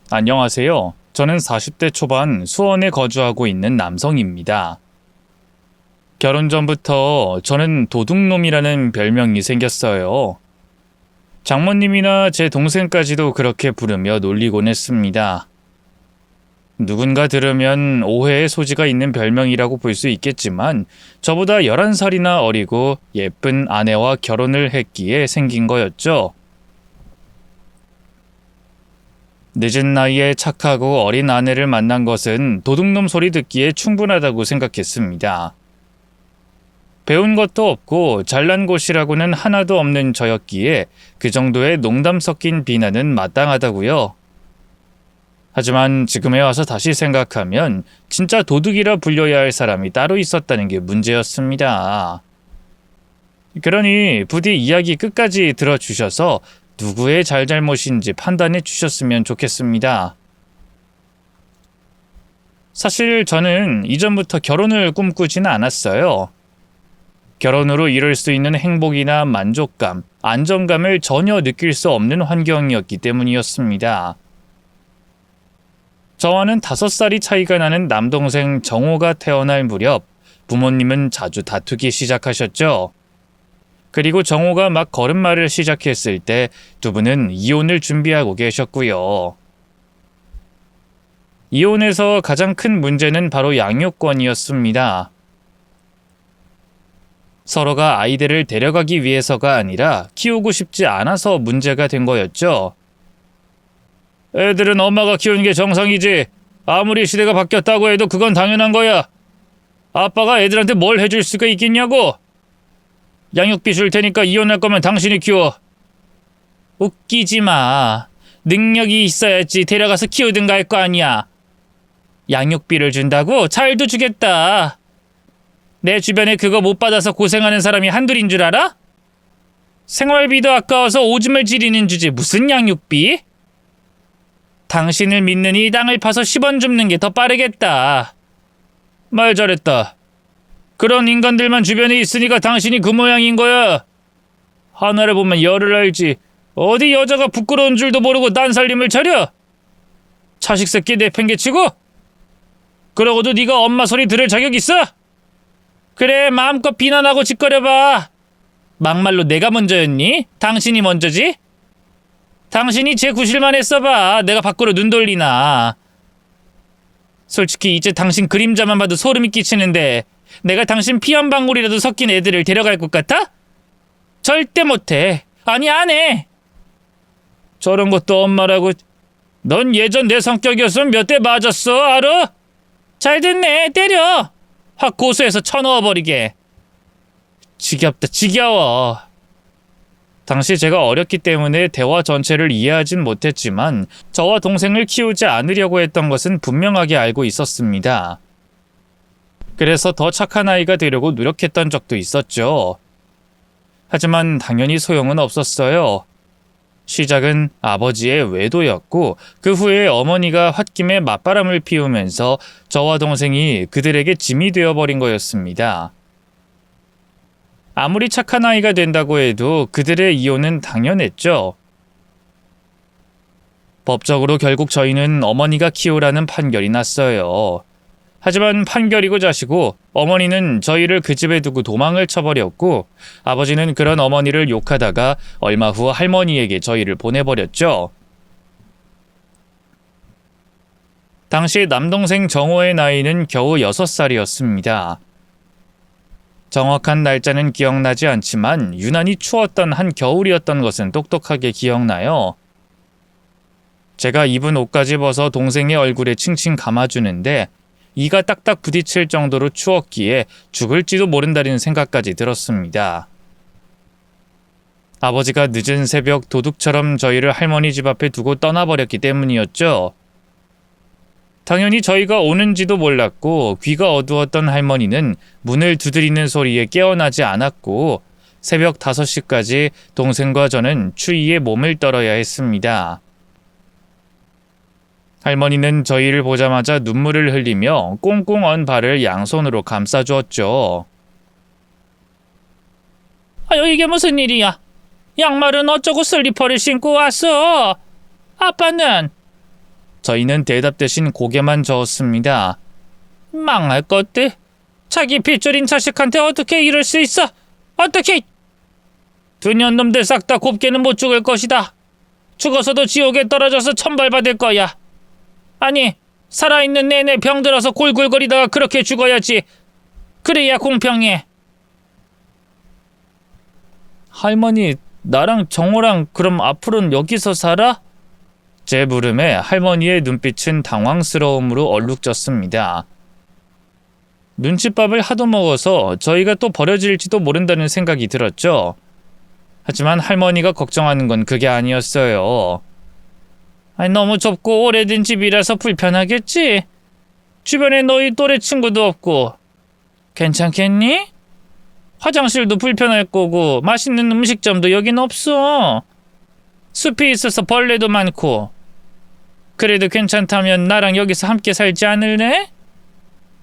안녕하세요. 저는 40대 초반 수원에 거주하고 있는 남성입니다. 결혼 전부터 저는 도둑놈이라는 별명이 생겼어요. 장모님이나 제 동생까지도 그렇게 부르며 놀리곤 했습니다. 누군가 들으면 오해의 소지가 있는 별명이라고 볼 수 있겠지만 저보다 11살이나 어리고 예쁜 아내와 결혼을 했기에 생긴 거였죠. 늦은 나이에 착하고 어린 아내를 만난 것은 도둑놈 소리 듣기에 충분하다고 생각했습니다. 배운 것도 없고 잘난 곳이라고는 하나도 없는 저였기에 그 정도의 농담 섞인 비난은 마땅하다고요. 하지만 지금에 와서 다시 생각하면 진짜 도둑이라 불려야 할 사람이 따로 있었다는 게 문제였습니다. 그러니 부디 이야기 끝까지 들어주셔서 누구의 잘잘못인지 판단해 주셨으면 좋겠습니다. 사실 저는 이전부터 결혼을 꿈꾸지는 않았어요. 결혼으로 이룰 수 있는 행복이나 만족감, 안정감을 전혀 느낄 수 없는 환경이었기 때문이었습니다. 저와는 5살이 차이가 나는 남동생 정호가 태어날 무렵 부모님은 자주 다투기 시작하셨죠. 그리고 정호가 막 걸음마를 시작했을 때 두 분은 이혼을 준비하고 계셨고요. 이혼에서 가장 큰 문제는 바로 양육권이었습니다. 서로가 아이들을 데려가기 위해서가 아니라 키우고 싶지 않아서 문제가 된 거였죠. 애들은 엄마가 키우는 게 정상이지. 아무리 시대가 바뀌었다고 해도 그건 당연한 거야. 아빠가 애들한테 뭘 해줄 수가 있겠냐고. 양육비 줄 테니까 이혼할 거면 당신이 키워. 웃기지 마. 능력이 있어야지 데려가서 키우든가 할 거 아니야. 양육비를 준다고? 잘도 주겠다. 내 주변에 그거 못 받아서 고생하는 사람이 한둘인 줄 알아? 생활비도 아까워서 오줌을 지리는 주제 무슨 양육비? 당신을 믿느니 땅을 파서 10원 줍는 게 더 빠르겠다. 말 잘했다. 그런 인간들만 주변에 있으니까 당신이 그 모양인 거야. 하나를 보면 열을 알지. 어디 여자가 부끄러운 줄도 모르고 딴살림을 차려? 자식 새끼 내팽개치고? 그러고도 네가 엄마 소리 들을 자격 있어? 그래, 마음껏 비난하고 짓거려봐. 막말로 내가 먼저였니? 당신이 먼저지? 당신이 제 구실만 했어봐. 내가 밖으로 눈 돌리나. 솔직히 이제 당신 그림자만 봐도 소름이 끼치는데 내가 당신 피 한 방울이라도 섞인 애들을 데려갈 것 같아? 절대 못해. 아니, 안 해. 저런 것도 엄마라고. 넌 예전 내 성격이었으면 몇 대 맞았어, 알아? 잘 됐네. 때려. 확 고소해서 쳐넣어버리게. 지겹다, 지겨워. 당시 제가 어렸기 때문에 대화 전체를 이해하진 못했지만 저와 동생을 키우지 않으려고 했던 것은 분명하게 알고 있었습니다. 그래서 더 착한 아이가 되려고 노력했던 적도 있었죠. 하지만 당연히 소용은 없었어요. 시작은 아버지의 외도였고 그 후에 어머니가 홧김에 맞바람을 피우면서 저와 동생이 그들에게 짐이 되어버린 거였습니다. 아무리 착한 아이가 된다고 해도 그들의 이혼은 당연했죠. 법적으로 결국 저희는 어머니가 키우라는 판결이 났어요. 하지만 판결이고 자시고 어머니는 저희를 그 집에 두고 도망을 쳐버렸고 아버지는 그런 어머니를 욕하다가 얼마 후 할머니에게 저희를 보내버렸죠. 당시 남동생 정호의 나이는 겨우 6살이었습니다. 정확한 날짜는 기억나지 않지만 유난히 추웠던 한 겨울이었던 것은 똑똑하게 기억나요. 제가 입은 옷까지 벗어 동생의 얼굴에 칭칭 감아주는데 이가 딱딱 부딪힐 정도로 추웠기에 죽을지도 모른다는 생각까지 들었습니다. 아버지가 늦은 새벽 도둑처럼 저희를 할머니 집 앞에 두고 떠나버렸기 때문이었죠. 당연히 저희가 오는지도 몰랐고 귀가 어두웠던 할머니는 문을 두드리는 소리에 깨어나지 않았고 새벽 5시까지 동생과 저는 추위에 몸을 떨어야 했습니다. 할머니는 저희를 보자마자 눈물을 흘리며 꽁꽁 언 발을 양손으로 감싸주었죠. 아유, 이게 무슨 일이야? 양말은 어쩌고 슬리퍼를 신고 왔어? 아빠는? 저희는 대답 대신 고개만 저었습니다. 망할 것들. 자기 핏줄인 자식한테 어떻게 이럴 수 있어? 어떻게? 두 년놈들 싹 다 곱게는 못 죽을 것이다. 죽어서도 지옥에 떨어져서 천벌받을 거야. 아니, 살아있는 내내 병들어서 골골거리다가 그렇게 죽어야지. 그래야 공평해. 할머니, 나랑 정호랑 그럼 앞으로는 여기서 살아? 제 물음에 할머니의 눈빛은 당황스러움으로 얼룩졌습니다. 눈칫밥을 하도 먹어서 저희가 또 버려질지도 모른다는 생각이 들었죠. 하지만 할머니가 걱정하는 건 그게 아니었어요. 너무 좁고 오래된 집이라서 불편하겠지? 주변에 너희 또래 친구도 없고. 괜찮겠니? 화장실도 불편할 거고 맛있는 음식점도 여긴 없어. 숲이 있어서 벌레도 많고. 그래도 괜찮다면 나랑 여기서 함께 살지 않을래?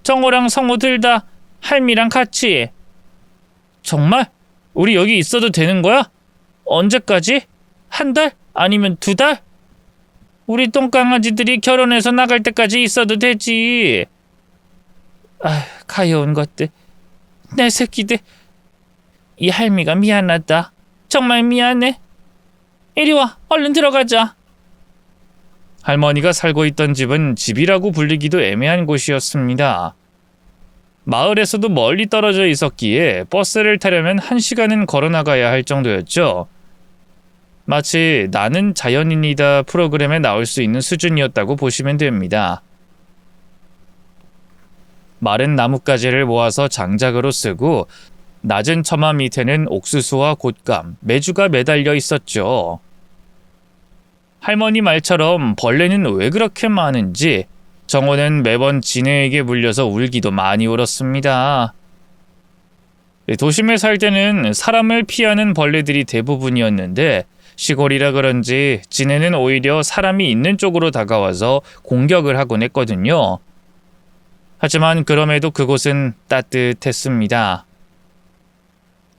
정호랑 성호 둘 다 할미랑 같이. 정말? 우리 여기 있어도 되는 거야? 언제까지? 한 달? 아니면 2달? 우리 똥강아지들이 결혼해서 나갈 때까지 있어도 되지. 가여운 것들. 내 새끼들. 이 할미가 미안하다. 정말 미안해. 이리 와, 얼른 들어가자. 할머니가 살고 있던 집은 집이라고 불리기도 애매한 곳이었습니다. 마을에서도 멀리 떨어져 있었기에 버스를 타려면 1시간은 걸어 나가야 할 정도였죠. 마치 나는 자연인이다 프로그램에 나올 수 있는 수준이었다고 보시면 됩니다. 마른 나뭇가지를 모아서 장작으로 쓰고 낮은 처마 밑에는 옥수수와 곶감, 메주가 매달려 있었죠. 할머니 말처럼 벌레는 왜 그렇게 많은지 정호는 매번 지네에게 물려서 울기도 많이 울었습니다. 도심에 살 때는 사람을 피하는 벌레들이 대부분이었는데 시골이라 그런지 지네는 오히려 사람이 있는 쪽으로 다가와서 공격을 하곤 했거든요. 하지만 그럼에도 그곳은 따뜻했습니다.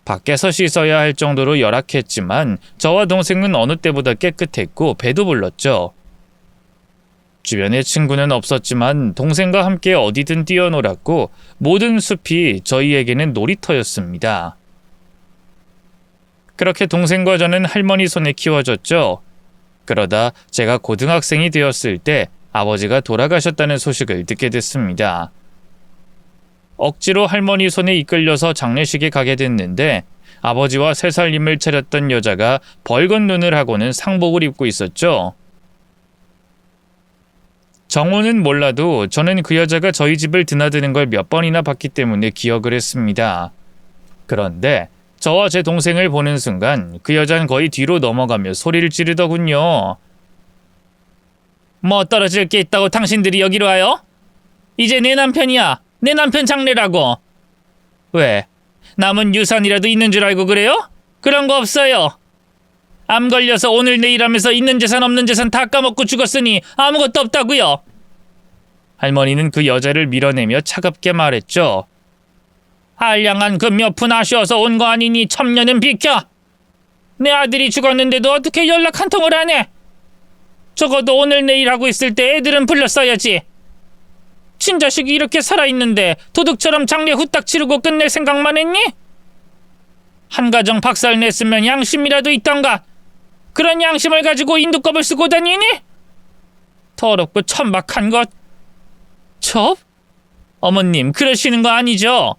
밖에서 씻어야 할 정도로 열악했지만 저와 동생은 어느 때보다 깨끗했고 배도 불렀죠. 주변에 친구는 없었지만 동생과 함께 어디든 뛰어놀았고 모든 숲이 저희에게는 놀이터였습니다. 그렇게 동생과 저는 할머니 손에 키워졌죠. 그러다 제가 고등학생이 되었을 때 아버지가 돌아가셨다는 소식을 듣게 됐습니다. 억지로 할머니 손에 이끌려서 장례식에 가게 됐는데 아버지와 새살림을 차렸던 여자가 벌건 눈을 하고는 상복을 입고 있었죠. 정호는 몰라도 저는 그 여자가 저희 집을 드나드는 걸 몇 번이나 봤기 때문에 기억을 했습니다. 그런데 저와 제 동생을 보는 순간 그 여자는 거의 뒤로 넘어가며 소리를 지르더군요. 뭐 떨어질 게 있다고 당신들이 여기로 와요? 이제 내 남편이야. 내 남편 장례라고. 왜? 남은 유산이라도 있는 줄 알고 그래요? 그런 거 없어요. 암 걸려서 오늘 내일 하면서 있는 재산 없는 재산 다 까먹고 죽었으니 아무것도 없다고요. 할머니는 그 여자를 밀어내며 차갑게 말했죠. 알량한 그 몇 푼 아쉬워서 온 거 아니니 첩녀는 비켜. 내 아들이 죽었는데도 어떻게 연락 한 통을 안 해? 적어도 오늘 내일 하고 있을 때 애들은 불렀어야지. 친자식이 이렇게 살아있는데 도둑처럼 장례 후딱 치르고 끝낼 생각만 했니? 한 가정 박살 냈으면 양심이라도 있던가. 그런 양심을 가지고 인두껍을 쓰고 다니니? 더럽고 천박한 것. 첩? 어머님 그러시는 거 아니죠?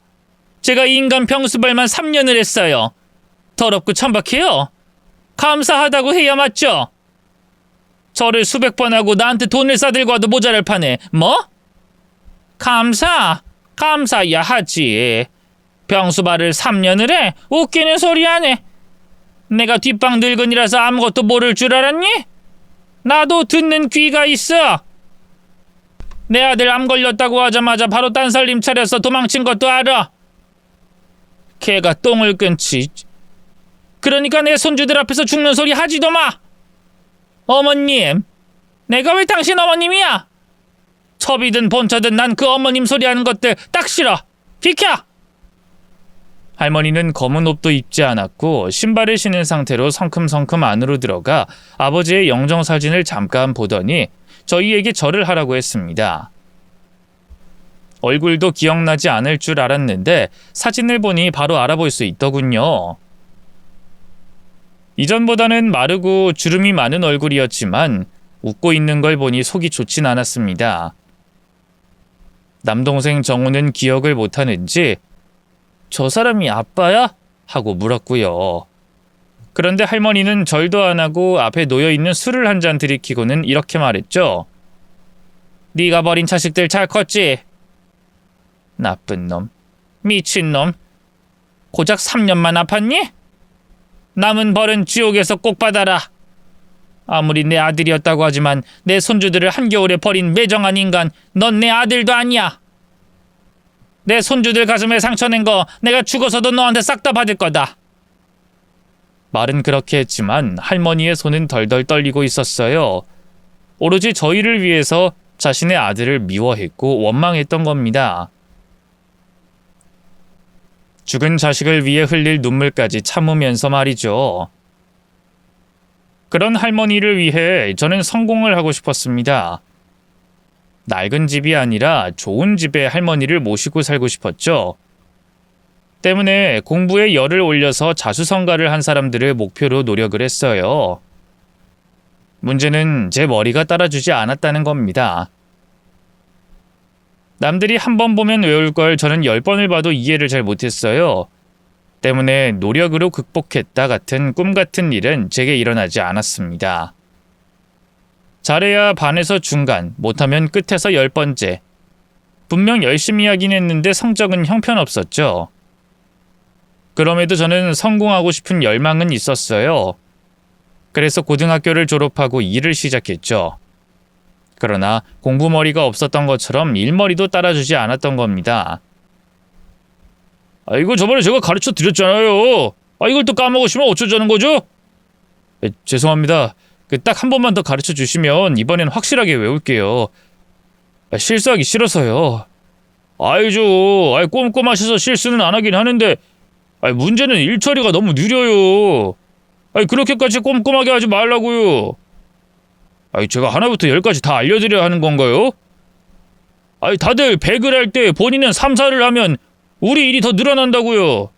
제가 인간 병수발만 3년을 했어요. 더럽고 천박해요. 감사하다고 해야 맞죠? 저를 수백 번 하고 나한테 돈을 싸들고 와도 모자랄 판에 뭐? 감사야 하지. 병수발을 3년을 해? 웃기는 소리 하네. 내가 뒷방 늙은이라서 아무것도 모를 줄 알았니? 나도 듣는 귀가 있어. 내 아들 암 걸렸다고 하자마자 바로 딴살림 차려서 도망친 것도 알아. 걔가 똥을 끊지. 그러니까 내 손주들 앞에서 죽는 소리 하지도 마. 어머님, 내가 왜 당신 어머님이야? 첩이든 본처든 난 그 어머님 소리하는 것들 딱 싫어. 비켜! 할머니는 검은 옷도 입지 않았고 신발을 신은 상태로 성큼성큼 안으로 들어가 아버지의 영정사진을 잠깐 보더니 저희에게 절을 하라고 했습니다. 얼굴도 기억나지 않을 줄 알았는데 사진을 보니 바로 알아볼 수 있더군요. 이전보다는 마르고 주름이 많은 얼굴이었지만 웃고 있는 걸 보니 속이 좋진 않았습니다. 남동생 정우는 기억을 못하는지 저 사람이 아빠야? 하고 물었고요. 그런데 할머니는 절도 안 하고 앞에 놓여있는 술을 한 잔 들이키고는 이렇게 말했죠. 네가 버린 자식들 잘 컸지? 나쁜 놈, 미친 놈, 고작 3년만 아팠니? 남은 벌은 지옥에서 꼭 받아라. 아무리 내 아들이었다고 하지만 내 손주들을 한겨울에 버린 매정한 인간, 넌 내 아들도 아니야. 내 손주들 가슴에 상처낸 거 내가 죽어서도 너한테 싹 다 받을 거다. 말은 그렇게 했지만 할머니의 손은 덜덜 떨리고 있었어요. 오로지 저희를 위해서 자신의 아들을 미워했고 원망했던 겁니다. 죽은 자식을 위해 흘릴 눈물까지 참으면서 말이죠. 그런 할머니를 위해 저는 성공을 하고 싶었습니다. 낡은 집이 아니라 좋은 집에 할머니를 모시고 살고 싶었죠. 때문에 공부에 열을 올려서 자수성가를 한 사람들을 목표로 노력을 했어요. 문제는 제 머리가 따라주지 않았다는 겁니다. 남들이 한 번 보면 외울 걸 저는 10번을 봐도 이해를 잘 못했어요. 때문에 노력으로 극복했다 같은 꿈 같은 일은 제게 일어나지 않았습니다. 잘해야 반에서 중간, 못하면 끝에서 10번째. 분명 열심히 하긴 했는데 성적은 형편없었죠. 그럼에도 저는 성공하고 싶은 열망은 있었어요. 그래서 고등학교를 졸업하고 일을 시작했죠. 그러나 공부머리가 없었던 것처럼 일머리도 따라주지 않았던 겁니다. 이거 저번에 제가 가르쳐 드렸잖아요. 이걸 또 까먹으시면 어쩌자는 거죠? 죄송합니다. 딱 한 번만 더 가르쳐 주시면 이번엔 확실하게 외울게요. 실수하기 싫어서요. 꼼꼼하셔서 실수는 안 하긴 하는데 문제는 일 처리가 너무 느려요. 그렇게까지 꼼꼼하게 하지 말라고요. 제가 하나부터 10까지 다 알려드려야 하는 건가요? 다들 100을 할 때 본인은 3, 4를 하면 우리 일이 더 늘어난다고요.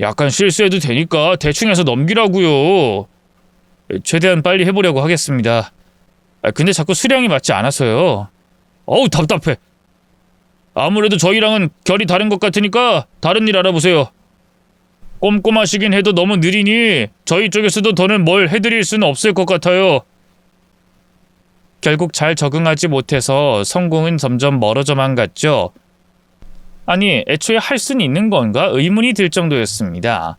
약간 실수해도 되니까 대충 해서 넘기라고요. 최대한 빨리 해보려고 하겠습니다. 근데 자꾸 수량이 맞지 않아서요. 답답해. 아무래도 저희랑은 결이 다른 것 같으니까 다른 일 알아보세요. 꼼꼼하시긴 해도 너무 느리니 저희 쪽에서도 더는 뭘 해드릴 수는 없을 것 같아요. 결국 잘 적응하지 못해서 성공은 점점 멀어져만 갔죠. 아니, 애초에 할 수는 있는 건가 의문이 들 정도였습니다.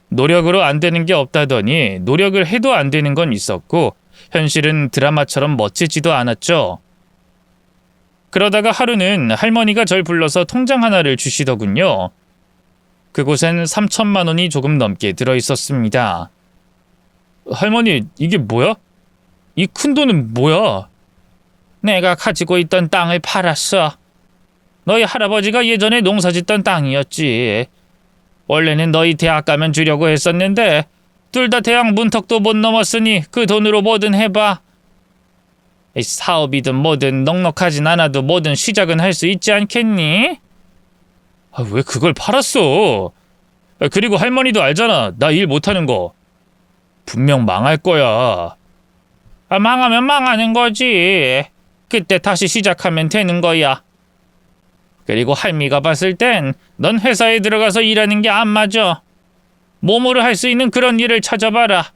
노력으로 안 되는 게 없다더니 노력을 해도 안 되는 건 있었고 현실은 드라마처럼 멋지지도 않았죠. 그러다가 하루는 할머니가 절 불러서 통장 하나를 주시더군요. 그곳엔 3천만 원이 조금 넘게 들어있었습니다. 할머니, 이게 뭐야? 이 큰 돈은 뭐야? 내가 가지고 있던 땅을 팔았어. 너희 할아버지가 예전에 농사짓던 땅이었지. 원래는 너희 대학 가면 주려고 했었는데 둘 다 대학 문턱도 못 넘었으니 그 돈으로 뭐든 해봐. 사업이든 뭐든 넉넉하진 않아도 뭐든 시작은 할 수 있지 않겠니? 왜 그걸 팔았어? 그리고 할머니도 알잖아. 나 일 못하는 거. 분명 망할 거야. 망하면 망하는 거지. 그때 다시 시작하면 되는 거야. 그리고 할미가 봤을 땐 넌 회사에 들어가서 일하는 게 안 맞아. 몸으로 할 수 있는 그런 일을 찾아봐라.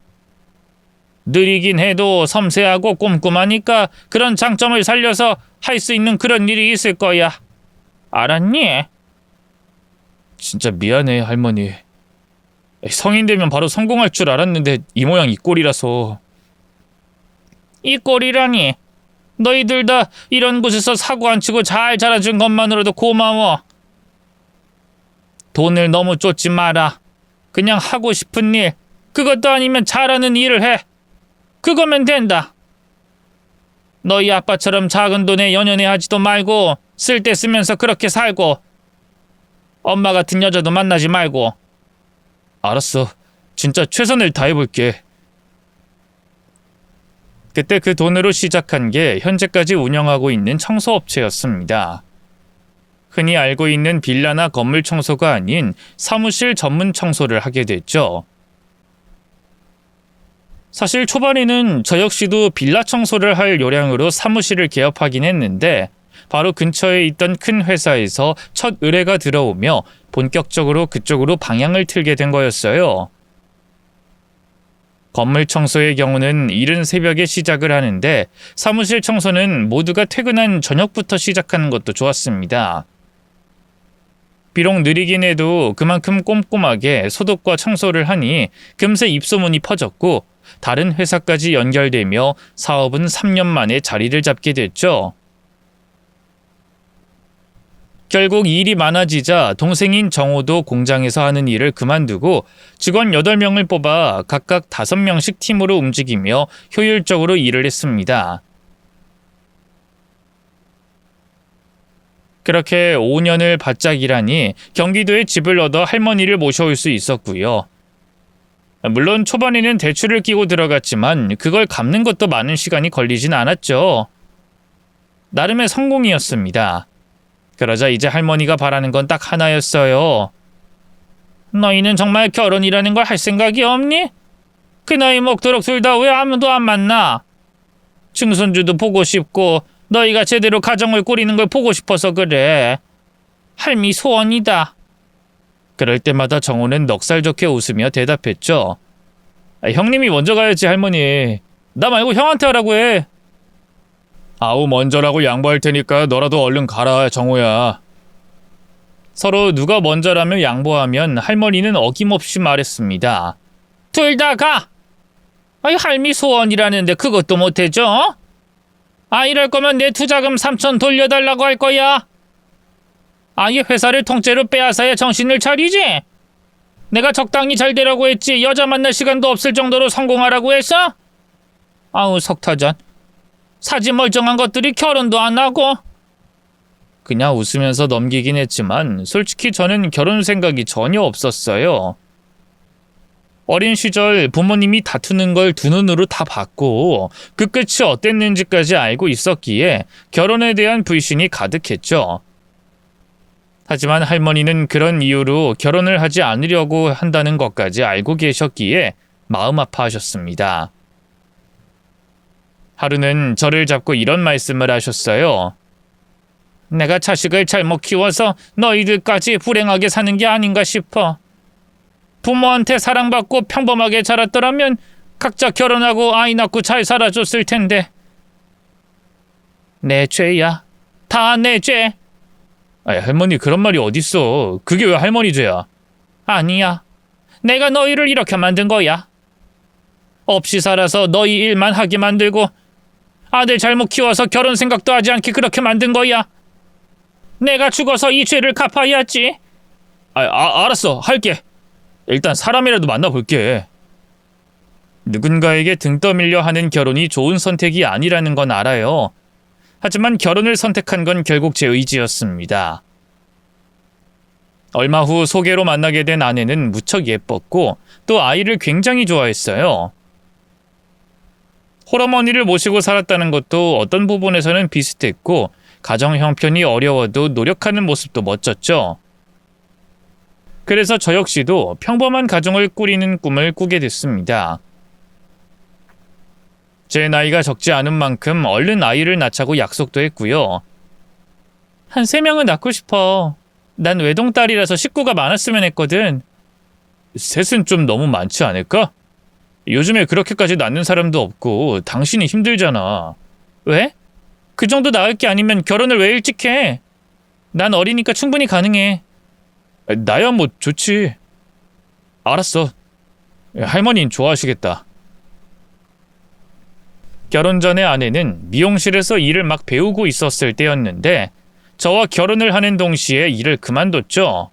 느리긴 해도 섬세하고 꼼꼼하니까 그런 장점을 살려서 할 수 있는 그런 일이 있을 거야. 알았니? 진짜 미안해, 할머니. 성인 되면 바로 성공할 줄 알았는데 이 모양 이 꼴이라서. 이 꼴이라니? 너희들 다 이런 곳에서 사고 안 치고 잘 자라준 것만으로도 고마워. 돈을 너무 쫓지 마라. 그냥 하고 싶은 일, 그것도 아니면 잘하는 일을 해. 그거면 된다. 너희 아빠처럼 작은 돈에 연연해하지도 말고 쓸 때 쓰면서 그렇게 살고 엄마 같은 여자도 만나지 말고. 알았어. 진짜 최선을 다해볼게. 그때 그 돈으로 시작한 게 현재까지 운영하고 있는 청소업체였습니다. 흔히 알고 있는 빌라나 건물 청소가 아닌 사무실 전문 청소를 하게 됐죠. 사실 초반에는 저 역시도 빌라 청소를 할 요량으로 사무실을 개업하긴 했는데 바로 근처에 있던 큰 회사에서 첫 의뢰가 들어오며 본격적으로 그쪽으로 방향을 틀게 된 거였어요. 건물 청소의 경우는 이른 새벽에 시작을 하는데 사무실 청소는 모두가 퇴근한 저녁부터 시작하는 것도 좋았습니다. 비록 느리긴 해도 그만큼 꼼꼼하게 소독과 청소를 하니 금세 입소문이 퍼졌고 다른 회사까지 연결되며 사업은 3년 만에 자리를 잡게 됐죠. 결국 일이 많아지자 동생인 정호도 공장에서 하는 일을 그만두고 직원 8명을 뽑아 각각 5명씩 팀으로 움직이며 효율적으로 일을 했습니다. 그렇게 5년을 바짝 일하니 경기도에 집을 얻어 할머니를 모셔올 수 있었고요. 물론 초반에는 대출을 끼고 들어갔지만 그걸 갚는 것도 많은 시간이 걸리진 않았죠. 나름의 성공이었습니다. 그러자 이제 할머니가 바라는 건 딱 하나였어요. 너희는 정말 결혼이라는 걸 할 생각이 없니? 그 나이 먹도록 둘 다 왜 아무도 안 만나? 증손주도 보고 싶고 너희가 제대로 가정을 꾸리는 걸 보고 싶어서 그래. 할미 소원이다. 그럴 때마다 정호는 넉살 좋게 웃으며 대답했죠. 형님이 먼저 가야지 할머니. 나 말고 형한테 하라고 해. 아우 먼저라고 양보할 테니까 너라도 얼른 가라 정호야. 서로 누가 먼저라며 양보하면 할머니는 어김없이 말했습니다. 둘 다 가. 할미 소원이라는데 그것도 못해줘? 이럴 거면 내 투자금 3천 돌려달라고 할 거야. 아예 회사를 통째로 빼앗아야 정신을 차리지? 내가 적당히 잘 되라고 했지 여자 만날 시간도 없을 정도로 성공하라고 했어? 석타전. 사지 멀쩡한 것들이 결혼도 안 하고. 그냥 웃으면서 넘기긴 했지만 솔직히 저는 결혼 생각이 전혀 없었어요. 어린 시절 부모님이 다투는 걸 두 눈으로 다 봤고 그 끝이 어땠는지까지 알고 있었기에 결혼에 대한 불신이 가득했죠. 하지만 할머니는 그런 이유로 결혼을 하지 않으려고 한다는 것까지 알고 계셨기에 마음 아파하셨습니다. 하루는 저를 잡고 이런 말씀을 하셨어요. 내가 자식을 잘못 키워서 너희들까지 불행하게 사는 게 아닌가 싶어. 부모한테 사랑받고 평범하게 자랐더라면 각자 결혼하고 아이 낳고 잘 살아줬을 텐데. 내 죄야. 다 내 죄. 할머니 그런 말이 어딨어. 그게 왜 할머니 죄야? 아니야. 내가 너희를 이렇게 만든 거야. 없이 살아서 너희 일만 하게 만들고 아들 잘못 키워서 결혼 생각도 하지 않게 그렇게 만든 거야. 내가 죽어서 이 죄를 갚아야지. 알았어. 할게. 일단 사람이라도 만나볼게. 누군가에게 등 떠밀려 하는 결혼이 좋은 선택이 아니라는 건 알아요. 하지만 결혼을 선택한 건 결국 제 의지였습니다. 얼마 후 소개로 만나게 된 아내는 무척 예뻤고 또 아이를 굉장히 좋아했어요. 홀어머니를 모시고 살았다는 것도 어떤 부분에서는 비슷했고 가정 형편이 어려워도 노력하는 모습도 멋졌죠. 그래서 저 역시도 평범한 가정을 꾸리는 꿈을 꾸게 됐습니다. 제 나이가 적지 않은 만큼 얼른 아이를 낳자고 약속도 했고요. 한 3명은 낳고 싶어. 난 외동딸이라서 식구가 많았으면 했거든. 셋은 좀 너무 많지 않을까? 요즘에 그렇게까지 낳는 사람도 없고 당신이 힘들잖아. 왜? 그 정도 낳을 게 아니면 결혼을 왜 일찍 해? 난 어리니까 충분히 가능해. 나야 뭐 좋지. 알았어. 할머니는 좋아하시겠다. 결혼 전에 아내는 미용실에서 일을 막 배우고 있었을 때였는데 저와 결혼을 하는 동시에 일을 그만뒀죠.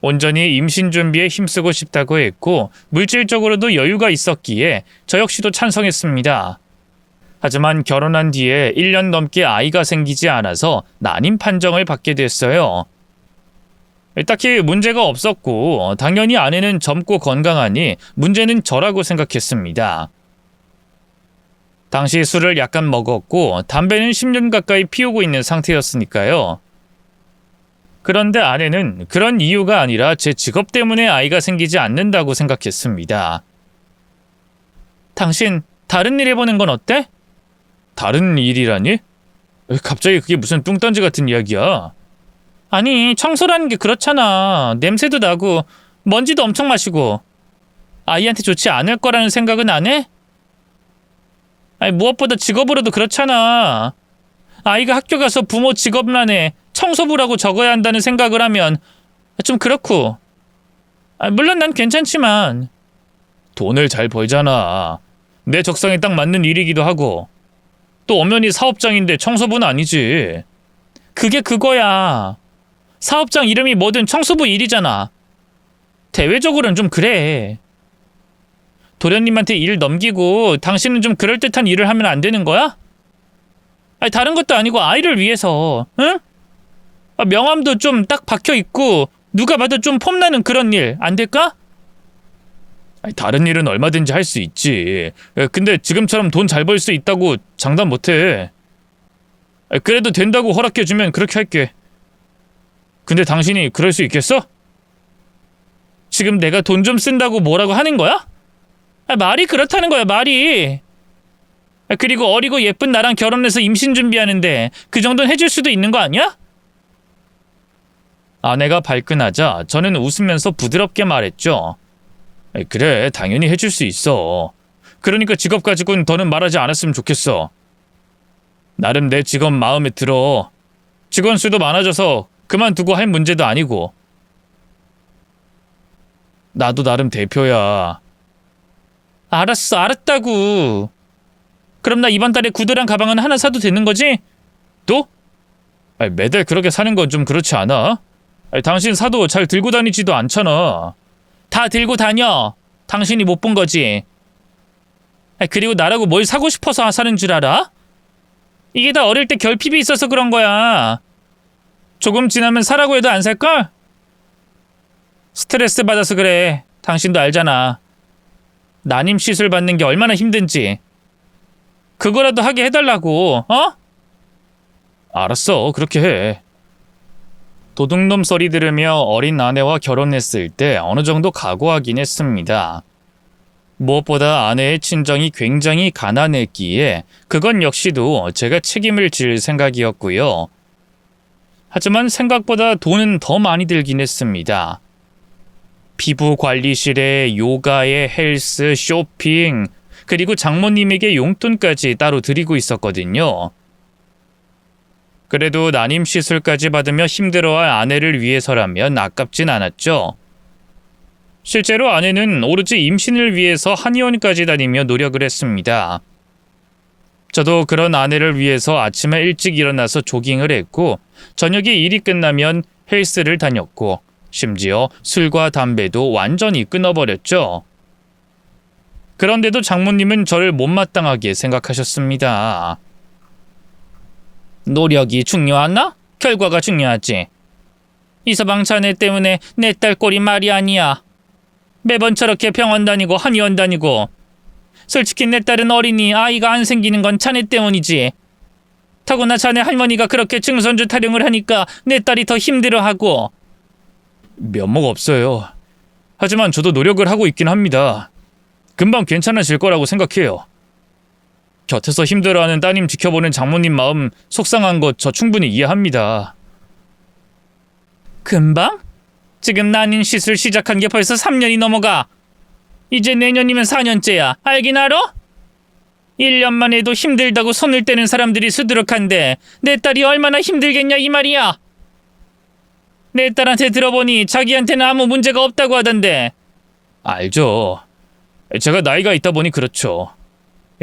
온전히 임신 준비에 힘쓰고 싶다고 했고 물질적으로도 여유가 있었기에 저 역시도 찬성했습니다. 하지만 결혼한 뒤에 1년 넘게 아이가 생기지 않아서 난임 판정을 받게 됐어요. 딱히 문제가 없었고 당연히 아내는 젊고 건강하니 문제는 저라고 생각했습니다. 당시 술을 약간 먹었고 담배는 10년 가까이 피우고 있는 상태였으니까요. 그런데 아내는 그런 이유가 아니라 제 직업 때문에 아이가 생기지 않는다고 생각했습니다. 당신 다른 일 해보는 건 어때? 다른 일이라니? 갑자기 그게 무슨 뚱딴지 같은 이야기야? 아니, 청소라는 게 그렇잖아. 냄새도 나고 먼지도 엄청 마시고. 아이한테 좋지 않을 거라는 생각은 안 해? 아니, 무엇보다 직업으로도 그렇잖아. 아이가 학교 가서 부모 직업란에 청소부라고 적어야 한다는 생각을 하면 좀 그렇고. 물론 난 괜찮지만. 돈을 잘 벌잖아. 내 적성에 딱 맞는 일이기도 하고. 또 엄연히 사업장인데 청소부는 아니지. 그게 그거야. 사업장 이름이 뭐든 청소부 일이잖아. 대외적으로는 좀 그래. 도련님한테 일 넘기고 당신은 좀 그럴듯한 일을 하면 안 되는 거야? 아니, 다른 것도 아니고 아이를 위해서, 응? 명함도 좀 딱 박혀있고 누가 봐도 좀 폼나는 그런 일 안 될까? 아니, 다른 일은 얼마든지 할 수 있지. 근데 지금처럼 돈 잘 벌 수 있다고 장담 못해. 그래도 된다고 허락해주면 그렇게 할게. 근데 당신이 그럴 수 있겠어? 지금 내가 돈 좀 쓴다고 뭐라고 하는 거야? 말이 그렇다는 거야, 말이. 그리고 어리고 예쁜 나랑 결혼해서 임신 준비하는데 그 정도는 해줄 수도 있는 거 아니야? 아내가 발끈하자 저는 웃으면서 부드럽게 말했죠. 그래, 당연히 해줄 수 있어. 그러니까 직업 가지고는 더는 말하지 않았으면 좋겠어. 나름 내 직업 마음에 들어. 직원 수도 많아져서 그만두고 할 문제도 아니고. 나도 나름 대표야. 알았어, 알았다고. 그럼 나 이번 달에 구두랑 가방은 하나 사도 되는 거지? 또? 매달 그렇게 사는 건 좀 그렇지 않아? 당신 사도 잘 들고 다니지도 않잖아. 다 들고 다녀. 당신이 못 본 거지. 그리고 나라고 뭘 사고 싶어서 사는 줄 알아? 이게 다 어릴 때 결핍이 있어서 그런 거야. 조금 지나면 사라고 해도 안 살걸? 스트레스 받아서 그래. 당신도 알잖아. 난임 시술 받는 게 얼마나 힘든지. 그거라도 하게 해달라고, 어? 알았어, 그렇게 해. 도둑놈 소리 들으며 어린 아내와 결혼했을 때 어느 정도 각오하긴 했습니다. 무엇보다 아내의 친정이 굉장히 가난했기에 그건 역시도 제가 책임을 질 생각이었고요. 하지만 생각보다 돈은 더 많이 들긴 했습니다. 피부 관리실에 요가에 헬스, 쇼핑, 그리고 장모님에게 용돈까지 따로 드리고 있었거든요. 그래도 난임 시술까지 받으며 힘들어할 아내를 위해서라면 아깝진 않았죠. 실제로 아내는 오로지 임신을 위해서 한의원까지 다니며 노력을 했습니다. 저도 그런 아내를 위해서 아침에 일찍 일어나서 조깅을 했고 저녁에 일이 끝나면 헬스를 다녔고 심지어 술과 담배도 완전히 끊어버렸죠. 그런데도 장모님은 저를 못마땅하게 생각하셨습니다. 노력이 중요하나? 결과가 중요하지. 이서방 자네 때문에 내 딸 꼴이 말이 아니야. 매번 저렇게 병원 다니고 한의원 다니고. 솔직히 내 딸은 어리니 아이가 안 생기는 건 자네 때문이지. 더구나 자네 할머니가 그렇게 증손주 타령을 하니까 내 딸이 더 힘들어하고. 면목 없어요. 하지만 저도 노력을 하고 있긴 합니다. 금방 괜찮아질 거라고 생각해요. 곁에서 힘들어하는 따님 지켜보는 장모님 마음 속상한 것 저 충분히 이해합니다. 금방? 지금 난임 시술 시작한 게 벌써 3년이 넘어가. 이제 내년이면 4년째야. 알긴 알아? 1년만 해도 힘들다고 손을 떼는 사람들이 수두룩한데 내 딸이 얼마나 힘들겠냐 이 말이야. 내 딸한테 들어보니 자기한테는 아무 문제가 없다고 하던데. 알죠. 제가 나이가 있다 보니 그렇죠.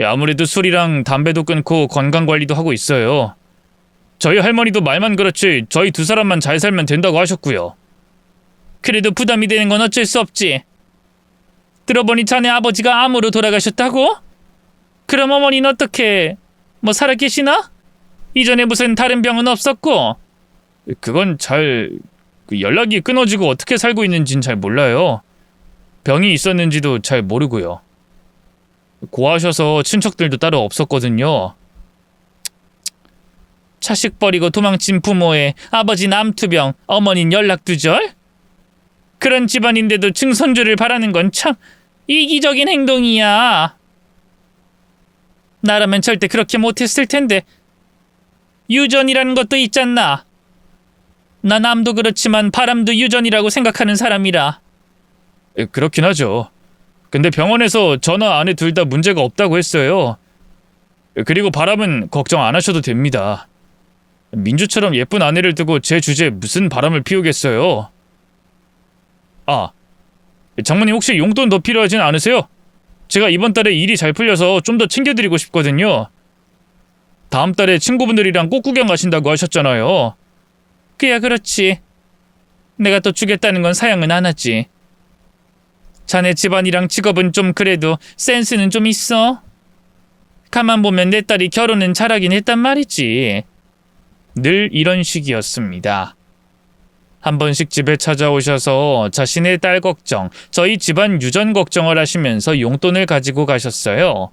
아무래도 술이랑 담배도 끊고 건강관리도 하고 있어요. 저희 할머니도 말만 그렇지 저희 두 사람만 잘 살면 된다고 하셨고요. 그래도 부담이 되는 건 어쩔 수 없지. 들어보니 자네 아버지가 암으로 돌아가셨다고? 그럼 어머니는 어떻게 살아계시나? 이전에 무슨 다른 병은 없었고? 그건 연락이 끊어지고 어떻게 살고 있는지는 잘 몰라요. 병이 있었는지도 잘 모르고요. 고하셔서 친척들도 따로 없었거든요. 자식 버리고 도망친 부모에 아버지 남투병, 어머닌 연락두절? 그런 집안인데도 증손주를 바라는 건 참 이기적인 행동이야. 나라면 절대 그렇게 못했을 텐데. 유전이라는 것도 있잖나. 나 남도 그렇지만 바람도 유전이라고 생각하는 사람이라. 그렇긴 하죠. 근데 병원에서 저나 아내 둘 다 문제가 없다고 했어요. 그리고 바람은 걱정 안 하셔도 됩니다. 민주처럼 예쁜 아내를 두고 제 주제에 무슨 바람을 피우겠어요. 아, 장모님 혹시 용돈 더 필요하진 않으세요? 제가 이번 달에 일이 잘 풀려서 좀 더 챙겨드리고 싶거든요. 다음 달에 친구분들이랑 꽃구경 가신다고 하셨잖아요. 그야 그렇지. 내가 또 주겠다는 건 사양은 안 하지. 자네 집안이랑 직업은 좀 그래도 센스는 좀 있어. 가만 보면 내 딸이 결혼은 잘하긴 했단 말이지. 늘 이런 식이었습니다. 한 번씩 집에 찾아오셔서 자신의 딸 걱정, 저희 집안 유전 걱정을 하시면서 용돈을 가지고 가셨어요.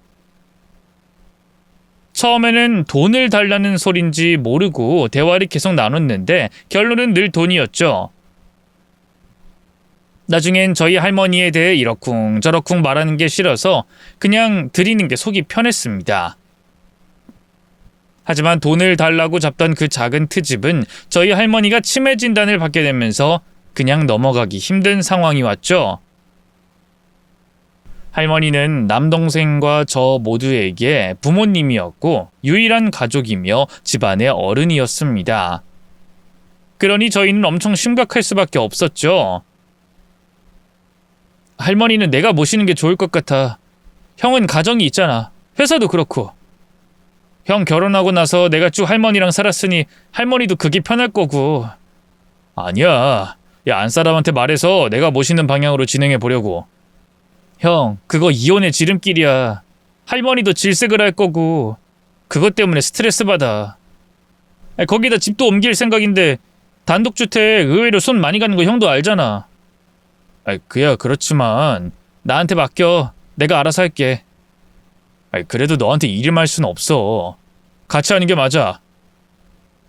처음에는 돈을 달라는 소린지 모르고 대화를 계속 나눴는데 결론은 늘 돈이었죠. 나중엔 저희 할머니에 대해 이러쿵저러쿵 말하는 게 싫어서 그냥 드리는 게 속이 편했습니다. 하지만 돈을 달라고 잡던 그 작은 트집은 저희 할머니가 치매 진단을 받게 되면서 그냥 넘어가기 힘든 상황이 왔죠. 할머니는 남동생과 저 모두에게 부모님이었고 유일한 가족이며 집안의 어른이었습니다. 그러니 저희는 엄청 심각할 수밖에 없었죠. 할머니는 내가 모시는 게 좋을 것 같아. 형은 가정이 있잖아. 회사도 그렇고. 형 결혼하고 나서 내가 쭉 할머니랑 살았으니 할머니도 그게 편할 거고. 아니야. 야, 안사람한테 말해서 내가 모시는 방향으로 진행해 보려고. 형, 그거 이혼의 지름길이야. 할머니도 질색을 할 거고. 그것 때문에 스트레스 받아. 거기다 집도 옮길 생각인데 단독주택 의외로 손 많이 가는 거 형도 알잖아. 그야 그렇지만 나한테 맡겨. 내가 알아서 할게. 그래도 너한테 일임할 순 없어. 같이 하는 게 맞아.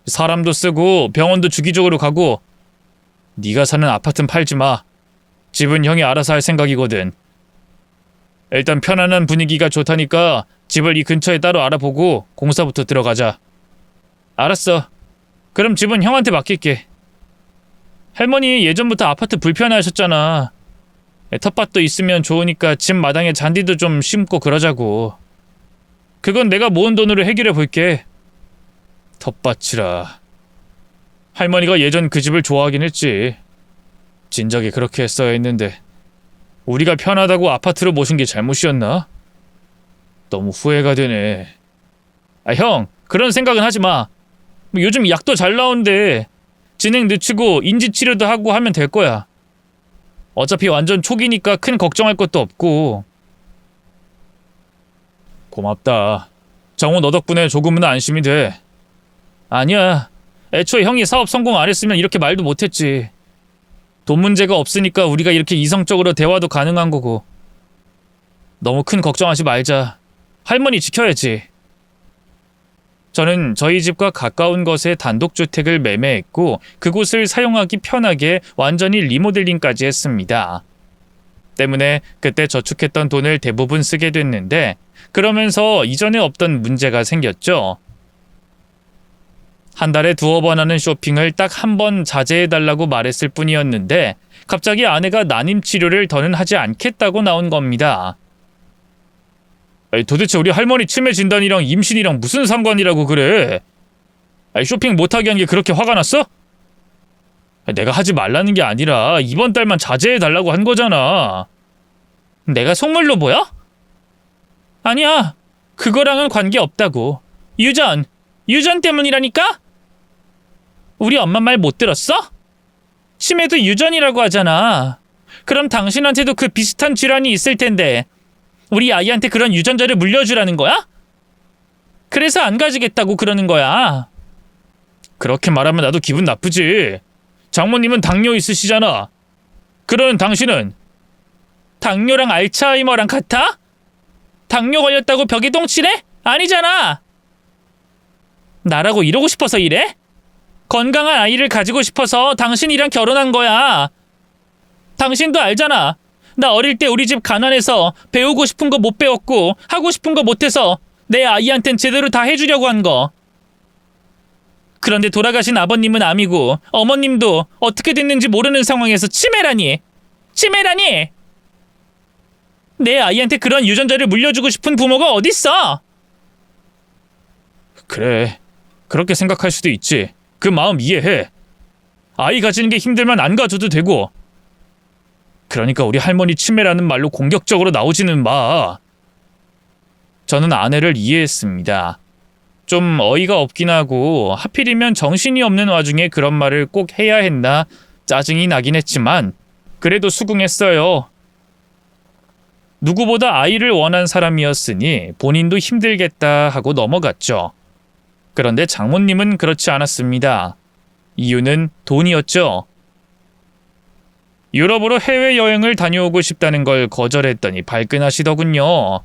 사람도 쓰고 병원도 주기적으로 가고. 네가 사는 아파트는 팔지 마. 집은 형이 알아서 할 생각이거든. 일단 편안한 분위기가 좋다니까 집을 이 근처에 따로 알아보고 공사부터 들어가자. 알았어. 그럼 집은 형한테 맡길게. 할머니 예전부터 아파트 불편해하셨잖아. 텃밭도 있으면 좋으니까 집 마당에 잔디도 좀 심고 그러자고. 그건 내가 모은 돈으로 해결해 볼게. 텃밭이라. 할머니가 예전 그 집을 좋아하긴 했지. 진작에 그렇게 했어야 했는데 우리가 편하다고 아파트로 모신 게 잘못이었나? 너무 후회가 되네. 형, 그런 생각은 하지 마. 요즘 약도 잘 나오는데 진행 늦추고 인지치료도 하고 하면 될 거야. 어차피 완전 초기니까 큰 걱정할 것도 없고. 고맙다. 정우 너 덕분에 조금은 안심이 돼. 아니야. 애초에 형이 사업 성공 안 했으면 이렇게 말도 못했지. 돈 문제가 없으니까 우리가 이렇게 이성적으로 대화도 가능한 거고. 너무 큰 걱정하지 말자. 할머니 지켜야지. 저는 저희 집과 가까운 곳에 단독주택을 매매했고 그곳을 사용하기 편하게 완전히 리모델링까지 했습니다. 때문에 그때 저축했던 돈을 대부분 쓰게 됐는데 그러면서 이전에 없던 문제가 생겼죠. 한 달에 2번 하는 쇼핑을 딱 한 번 자제해달라고 말했을 뿐이었는데 갑자기 아내가 난임 치료를 더는 하지 않겠다고 나온 겁니다. 도대체 우리 할머니 치매 진단이랑 임신이랑 무슨 상관이라고 그래? 쇼핑 못하게 한 게 그렇게 화가 났어? 내가 하지 말라는 게 아니라 이번 달만 자제해달라고 한 거잖아. 내가 속물로 보여? 아니야. 그거랑은 관계없다고. 유전 때문이라니까? 우리 엄마 말 못 들었어? 치매도 유전이라고 하잖아. 그럼 당신한테도 그 비슷한 질환이 있을 텐데 우리 아이한테 그런 유전자를 물려주라는 거야? 그래서 안 가지겠다고 그러는 거야. 그렇게 말하면 나도 기분 나쁘지. 장모님은 당뇨 있으시잖아. 그러는 당신은 당뇨랑 알츠하이머랑 같아? 당뇨 걸렸다고 벽에 똥칠해? 아니잖아. 나라고 이러고 싶어서 이래? 건강한 아이를 가지고 싶어서 당신이랑 결혼한 거야. 당신도 알잖아. 나 어릴 때 우리 집 가난해서 배우고 싶은 거 못 배웠고 하고 싶은 거 못해서 내 아이한텐 제대로 다 해주려고 한 거. 그런데 돌아가신 아버님은 암이고 어머님도 어떻게 됐는지 모르는 상황에서 치매라니. 치매라니! 내 아이한테 그런 유전자를 물려주고 싶은 부모가 어딨어? 그래, 그렇게 생각할 수도 있지. 그 마음 이해해. 아이 가지는 게 힘들면 안 가져도 되고. 그러니까 우리 할머니 치매라는 말로 공격적으로 나오지는 마. 저는 아내를 이해했습니다. 좀 어이가 없긴 하고 하필이면 정신이 없는 와중에 그런 말을 꼭 해야 했나 짜증이 나긴 했지만 그래도 수긍했어요. 누구보다 아이를 원한 사람이었으니 본인도 힘들겠다 하고 넘어갔죠. 그런데 장모님은 그렇지 않았습니다. 이유는 돈이었죠. 유럽으로 해외여행을 다녀오고 싶다는 걸 거절했더니 발끈하시더군요.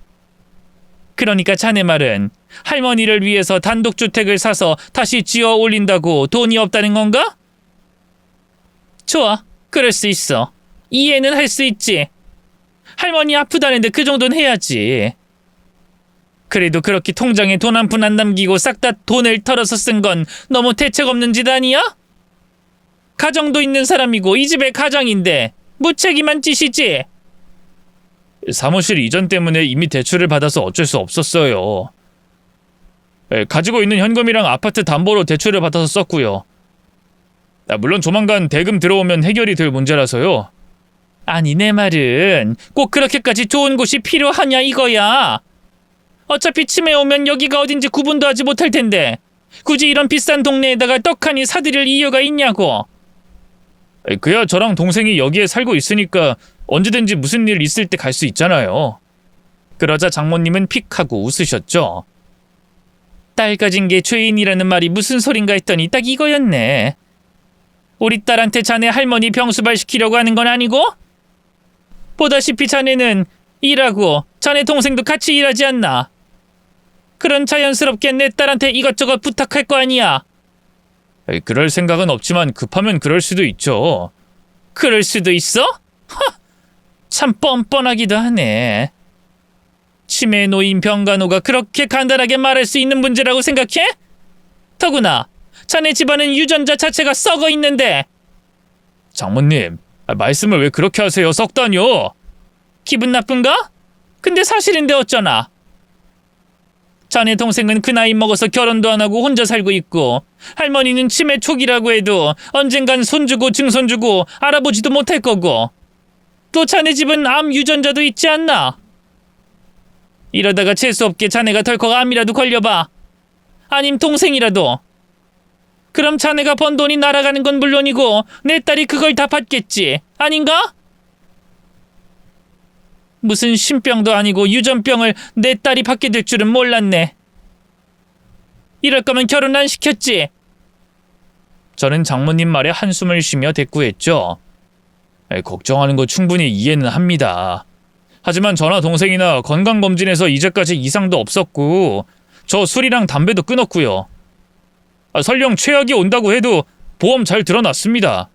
그러니까 자네 말은 할머니를 위해서 단독주택을 사서 다시 지어 올린다고 돈이 없다는 건가? 좋아, 그럴 수 있어. 이해는 할 수 있지. 할머니 아프다는데 그 정도는 해야지. 그래도 그렇게 통장에 돈 한 푼 안 남기고 싹 다 돈을 털어서 쓴 건 너무 대책 없는 짓 아니야? 가정도 있는 사람이고 이 집의 가장인데 무책임한 짓이지. 사무실 이전 때문에 이미 대출을 받아서 어쩔 수 없었어요. 가지고 있는 현금이랑 아파트 담보로 대출을 받아서 썼고요. 물론 조만간 대금 들어오면 해결이 될 문제라서요. 아니 내 말은 꼭 그렇게까지 좋은 곳이 필요하냐 이거야. 어차피 치매 오면 여기가 어딘지 구분도 하지 못할 텐데 굳이 이런 비싼 동네에다가 떡하니 사들일 이유가 있냐고. 그야 저랑 동생이 여기에 살고 있으니까 언제든지 무슨 일 있을 때 갈 수 있잖아요. 그러자 장모님은 픽 하고 웃으셨죠. 딸 가진 게 죄인이라는 말이 무슨 소린가 했더니 딱 이거였네. 우리 딸한테 자네 할머니 병수발 시키려고 하는 건 아니고? 보다시피 자네는 일하고 자네 동생도 같이 일하지 않나? 그런 자연스럽게 내 딸한테 이것저것 부탁할 거 아니야. 그럴 생각은 없지만 급하면 그럴 수도 있죠. 그럴 수도 있어? 하! 참 뻔뻔하기도 하네. 치매에 놓인 병간호가 그렇게 간단하게 말할 수 있는 문제라고 생각해? 더구나 자네 집안은 유전자 자체가 썩어 있는데. 장모님, 말씀을 왜 그렇게 하세요? 썩다뇨. 기분 나쁜가? 근데 사실인데 어쩌나. 자네 동생은 그 나이 먹어서 결혼도 안 하고 혼자 살고 있고 할머니는 치매 초기라고 해도 언젠간 손주고 증손주고 알아보지도 못할 거고 또 자네 집은 암 유전자도 있지 않나? 이러다가 재수없게 자네가 덜컥 암이라도 걸려봐. 아님 동생이라도. 그럼 자네가 번 돈이 날아가는 건 물론이고 내 딸이 그걸 다 받겠지. 아닌가? 무슨 신병도 아니고 유전병을 내 딸이 받게 될 줄은 몰랐네. 이럴 거면 결혼 안 시켰지. 저는 장모님 말에 한숨을 쉬며 대꾸했죠. 걱정하는 거 충분히 이해는 합니다. 하지만 저나 동생이나 건강검진에서 이제까지 이상도 없었고 저 술이랑 담배도 끊었고요. 설령 최악이 온다고 해도 보험 잘 들어놨습니다.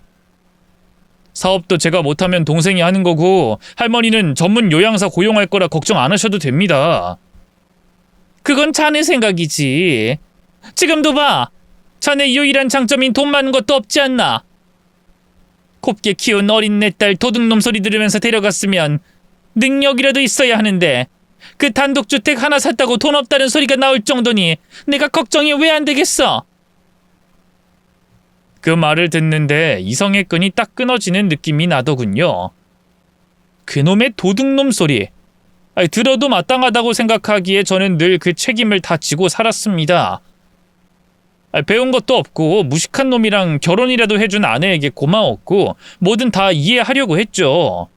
사업도 제가 못하면 동생이 하는 거고 할머니는 전문 요양사 고용할 거라 걱정 안 하셔도 됩니다. 그건 자네 생각이지. 지금도 봐. 자네 유일한 장점인 돈 많은 것도 없지 않나. 곱게 키운 어린 내 딸 도둑놈 소리 들으면서 데려갔으면 능력이라도 있어야 하는데 그 단독주택 하나 샀다고 돈 없다는 소리가 나올 정도니 내가 걱정이 왜 안 되겠어. 그 말을 듣는데 이성의 끈이 딱 끊어지는 느낌이 나더군요. 그놈의 도둑놈 소리. 들어도 마땅하다고 생각하기에 저는 늘 그 책임을 다 지고 살았습니다. 배운 것도 없고 무식한 놈이랑 결혼이라도 해준 아내에게 고마웠고 뭐든 다 이해하려고 했죠.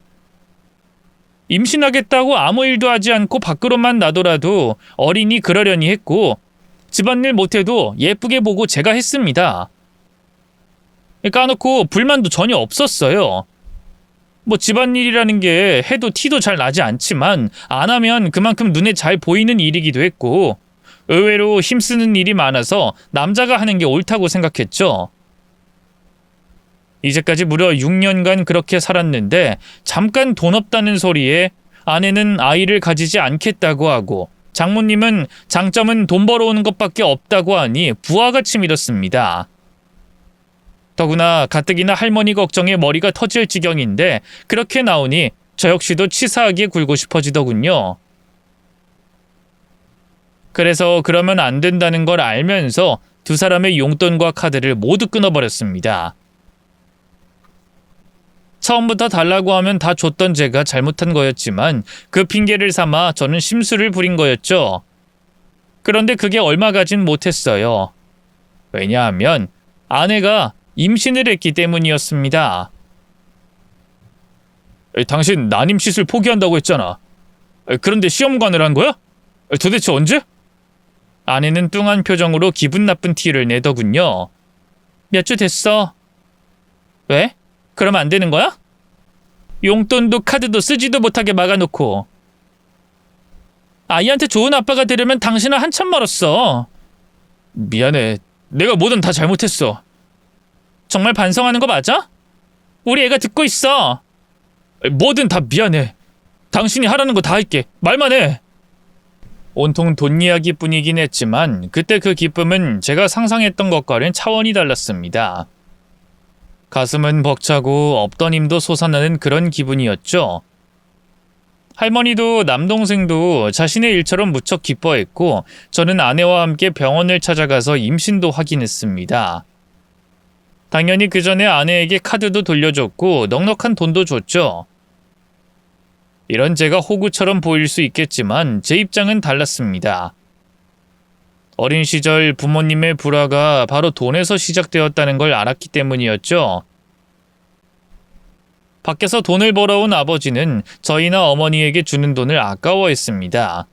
임신하겠다고 아무 일도 하지 않고 밖으로만 나더라도 어린이 그러려니 했고 집안일 못해도 예쁘게 보고 제가 했습니다. 까놓고 불만도 전혀 없었어요. 뭐 집안일이라는 게 해도 티도 잘 나지 않지만 안 하면 그만큼 눈에 잘 보이는 일이기도 했고 의외로 힘쓰는 일이 많아서 남자가 하는 게 옳다고 생각했죠. 이제까지 무려 6년간 그렇게 살았는데 잠깐 돈 없다는 소리에 아내는 아이를 가지지 않겠다고 하고 장모님은 장점은 돈 벌어오는 것밖에 없다고 하니 부하같이 밀었습니다. 더구나 가뜩이나 할머니 걱정에 머리가 터질 지경인데 그렇게 나오니 저 역시도 치사하게 굴고 싶어지더군요. 그래서 그러면 안 된다는 걸 알면서 두 사람의 용돈과 카드를 모두 끊어버렸습니다. 처음부터 달라고 하면 다 줬던 제가 잘못한 거였지만 그 핑계를 삼아 저는 심술을 부린 거였죠. 그런데 그게 얼마 가진 못했어요. 왜냐하면 아내가 임신을 했기 때문이었습니다. 당신 난임 시술 포기한다고 했잖아. 그런데 시험관을 한 거야? 도대체 언제? 아내는 뚱한 표정으로 기분 나쁜 티를 내더군요. 몇 주 됐어. 왜? 그러면 안 되는 거야? 용돈도 카드도 쓰지도 못하게 막아놓고. 아이한테 좋은 아빠가 되려면 당신은 한참 멀었어. 미안해. 내가 뭐든 다 잘못했어. 정말 반성하는 거 맞아? 우리 애가 듣고 있어. 뭐든 다 미안해. 당신이 하라는 거 다 할게. 말만 해. 온통 돈 이야기뿐이긴 했지만 그때 그 기쁨은 제가 상상했던 것과는 차원이 달랐습니다. 가슴은 벅차고 없던 힘도 솟아나는 그런 기분이었죠. 할머니도 남동생도 자신의 일처럼 무척 기뻐했고 저는 아내와 함께 병원을 찾아가서 임신도 확인했습니다. 당연히 그 전에 아내에게 카드도 돌려줬고 넉넉한 돈도 줬죠. 이런 제가 호구처럼 보일 수 있겠지만 제 입장은 달랐습니다. 어린 시절 부모님의 불화가 바로 돈에서 시작되었다는 걸 알았기 때문이었죠. 밖에서 돈을 벌어온 아버지는 저희나 어머니에게 주는 돈을 아까워했습니다.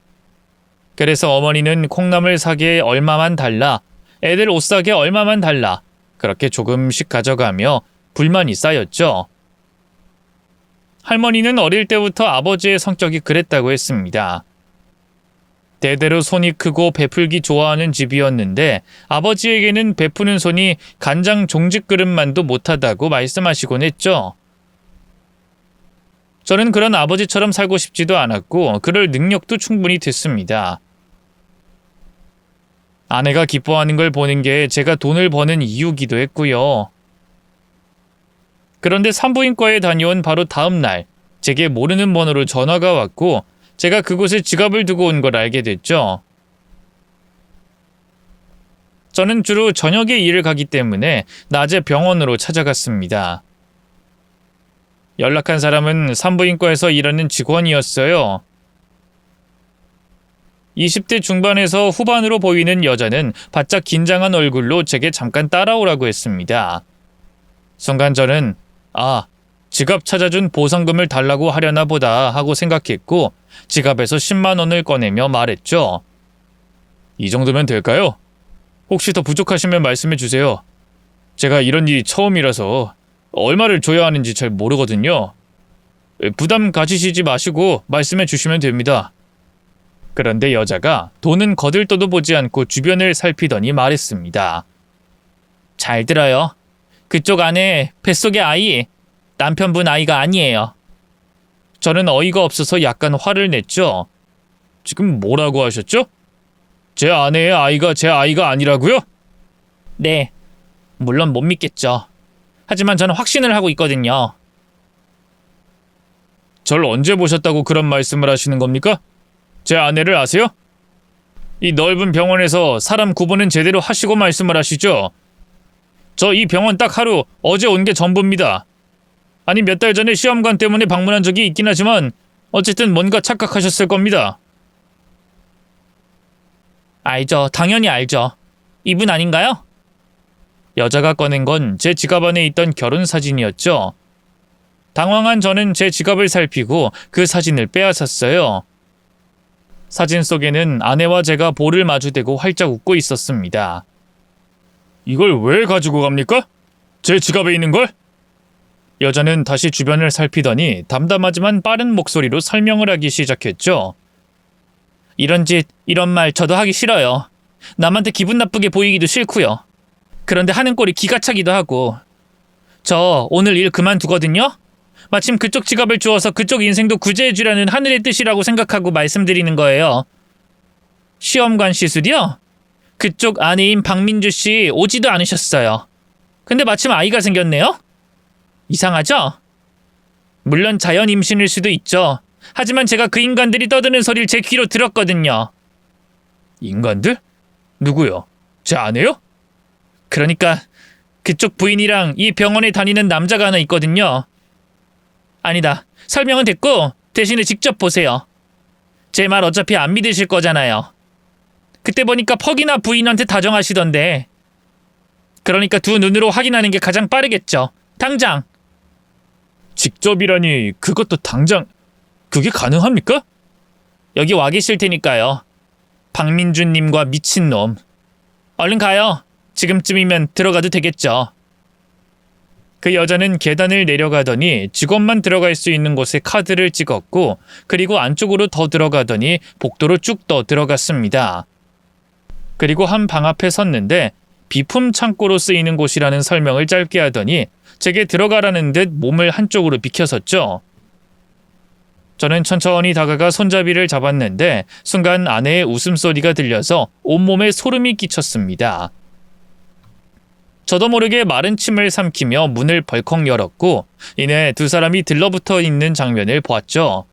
그래서 어머니는 콩나물 사게 얼마만 달라, 애들 옷 사게 얼마만 달라, 그렇게 조금씩 가져가며 불만이 쌓였죠. 할머니는 어릴 때부터 아버지의 성격이 그랬다고 했습니다. 대대로 손이 크고 베풀기 좋아하는 집이었는데 아버지에게는 베푸는 손이 간장 종직 그릇만도 못하다고 말씀하시곤 했죠. 저는 그런 아버지처럼 살고 싶지도 않았고 그럴 능력도 충분히 됐습니다. 아내가 기뻐하는 걸 보는 게 제가 돈을 버는 이유기도 했고요. 그런데 산부인과에 다녀온 바로 다음 날 제게 모르는 번호로 전화가 왔고 제가 그곳에 지갑을 두고 온 걸 알게 됐죠. 저는 주로 저녁에 일을 가기 때문에 낮에 병원으로 찾아갔습니다. 연락한 사람은 산부인과에서 일하는 직원이었어요. 20대 중반에서 후반으로 보이는 여자는 바짝 긴장한 얼굴로 제게 잠깐 따라오라고 했습니다. 순간 저는 지갑 찾아준 보상금을 달라고 하려나 보다 하고 생각했고 지갑에서 10만 원을 꺼내며 말했죠. 이 정도면 될까요? 혹시 더 부족하시면 말씀해 주세요. 제가 이런 일이 처음이라서 얼마를 줘야 하는지 잘 모르거든요. 부담 가지시지 마시고 말씀해 주시면 됩니다. 그런데 여자가 돈은 거들떠도 보지 않고 주변을 살피더니 말했습니다. 잘 들어요. 그쪽 안에 뱃속의 아이, 남편분 아이가 아니에요. 저는 어이가 없어서 약간 화를 냈죠. 지금 뭐라고 하셨죠? 제 아내의 아이가 제 아이가 아니라고요? 네, 물론 못 믿겠죠. 하지만 저는 확신을 하고 있거든요. 절 언제 보셨다고 그런 말씀을 하시는 겁니까? 제 아내를 아세요? 이 넓은 병원에서 사람 구분은 제대로 하시고 말씀을 하시죠. 저 이 병원 딱 하루 어제 온 게 전부입니다. 아니 몇 달 전에 시험관 때문에 방문한 적이 있긴 하지만 어쨌든 뭔가 착각하셨을 겁니다. 알죠. 당연히 알죠. 이분 아닌가요? 여자가 꺼낸 건 제 지갑 안에 있던 결혼 사진이었죠. 당황한 저는 제 지갑을 살피고 그 사진을 빼앗았어요. 사진 속에는 아내와 제가 볼을 마주대고 활짝 웃고 있었습니다. 이걸 왜 가지고 갑니까? 제 지갑에 있는 걸? 여자는 다시 주변을 살피더니 담담하지만 빠른 목소리로 설명을 하기 시작했죠. 이런 짓, 이런 말 저도 하기 싫어요. 남한테 기분 나쁘게 보이기도 싫고요. 그런데 하는 꼴이 기가 차기도 하고. 저 오늘 일 그만두거든요? 마침 그쪽 직업을 주어서 그쪽 인생도 구제해주라는 하늘의 뜻이라고 생각하고 말씀드리는 거예요. 시험관 시술이요? 그쪽 아내인 박민주 씨 오지도 않으셨어요. 근데 마침 아이가 생겼네요? 이상하죠? 물론 자연 임신일 수도 있죠. 하지만 제가 그 인간들이 떠드는 소리를 제 귀로 들었거든요. 인간들? 누구요? 제 아내요? 그러니까 그쪽 부인이랑 이 병원에 다니는 남자가 하나 있거든요. 아니다. 설명은 됐고 대신에 직접 보세요. 제 말 어차피 안 믿으실 거잖아요. 그때 보니까 퍽이나 부인한테 다정하시던데. 그러니까 두 눈으로 확인하는 게 가장 빠르겠죠. 당장. 직접이라니 그것도 당장. 그게 가능합니까? 여기 와 계실 테니까요. 박민준님과 미친놈. 얼른 가요. 지금쯤이면 들어가도 되겠죠. 그 여자는 계단을 내려가더니 직원만 들어갈 수 있는 곳에 카드를 찍었고 그리고 안쪽으로 더 들어가더니 복도로 쭉 더 들어갔습니다. 그리고 한 방 앞에 섰는데 비품 창고로 쓰이는 곳이라는 설명을 짧게 하더니 제게 들어가라는 듯 몸을 한쪽으로 비켜섰죠. 저는 천천히 다가가 손잡이를 잡았는데 순간 아내의 웃음소리가 들려서 온몸에 소름이 끼쳤습니다. 저도 모르게 마른 침을 삼키며 문을 벌컥 열었고 이내 두 사람이 들러붙어 있는 장면을 보았죠.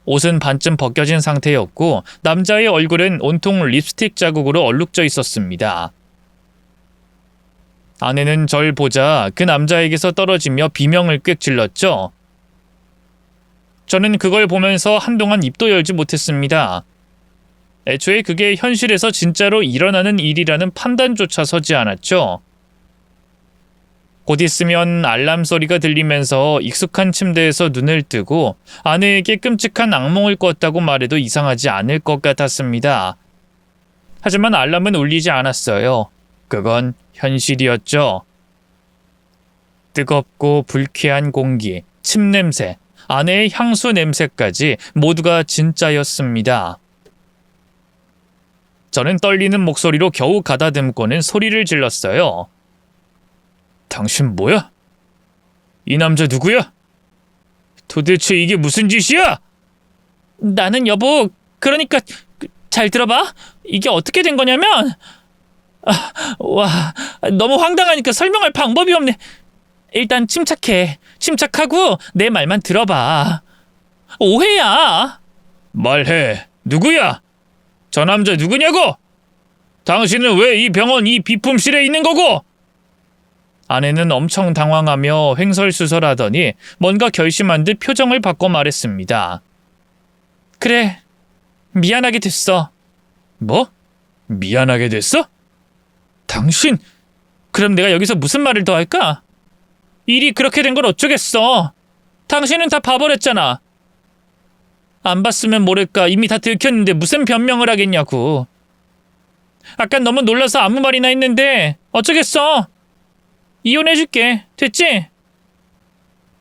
옷은 반쯤 벗겨진 상태였고 남자의 얼굴은 온통 립스틱 자국으로 얼룩져 있었습니다. 아내는 절 보자 그 남자에게서 떨어지며 비명을 꽥 질렀죠. 저는 그걸 보면서 한동안 입도 열지 못했습니다. 애초에 그게 현실에서 진짜로 일어나는 일이라는 판단조차 서지 않았죠. 곧 있으면 알람 소리가 들리면서 익숙한 침대에서 눈을 뜨고 아내에게 끔찍한 악몽을 꿨다고 말해도 이상하지 않을 것 같았습니다. 하지만 알람은 울리지 않았어요. 그건 현실이었죠. 뜨겁고 불쾌한 공기, 침 냄새, 아내의 향수 냄새까지 모두가 진짜였습니다. 저는 떨리는 목소리로 겨우 가다듬고는 소리를 질렀어요. 당신 뭐야? 이 남자 누구야? 도대체 이게 무슨 짓이야? 나는 여보, 그러니까 잘 들어봐. 이게 어떻게 된 거냐면 와, 너무 황당하니까 설명할 방법이 없네. 일단 침착해. 침착하고 내 말만 들어봐. 오해야. 말해. 누구야? 저 남자 누구냐고? 당신은 왜 이 병원 이 비품실에 있는 거고? 아내는 엄청 당황하며 횡설수설하더니 뭔가 결심한 듯 표정을 바꿔 말했습니다. 그래, 미안하게 됐어. 뭐? 미안하게 됐어? 당신, 그럼 내가 여기서 무슨 말을 더 할까? 일이 그렇게 된 걸 어쩌겠어. 당신은 다 봐버렸잖아. 안 봤으면 모를까 이미 다 들켰는데 무슨 변명을 하겠냐고. 아까 너무 놀라서 아무 말이나 했는데 어쩌겠어. 이혼해줄게. 됐지?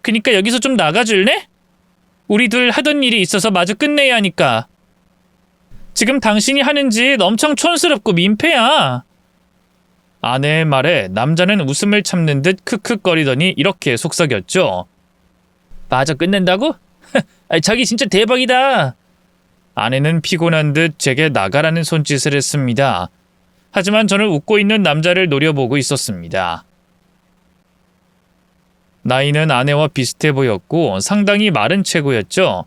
그니까 여기서 좀 나가줄래? 우리 둘 하던 일이 있어서 마저 끝내야 하니까. 지금 당신이 하는 짓 엄청 촌스럽고 민폐야. 아내의 말에 남자는 웃음을 참는 듯 크크거리더니 이렇게 속삭였죠. 마저 끝낸다고? 자기 진짜 대박이다. 아내는 피곤한 듯 제게 나가라는 손짓을 했습니다. 하지만 저는 웃고 있는 남자를 노려보고 있었습니다. 나이는 아내와 비슷해 보였고 상당히 마른 체구였죠.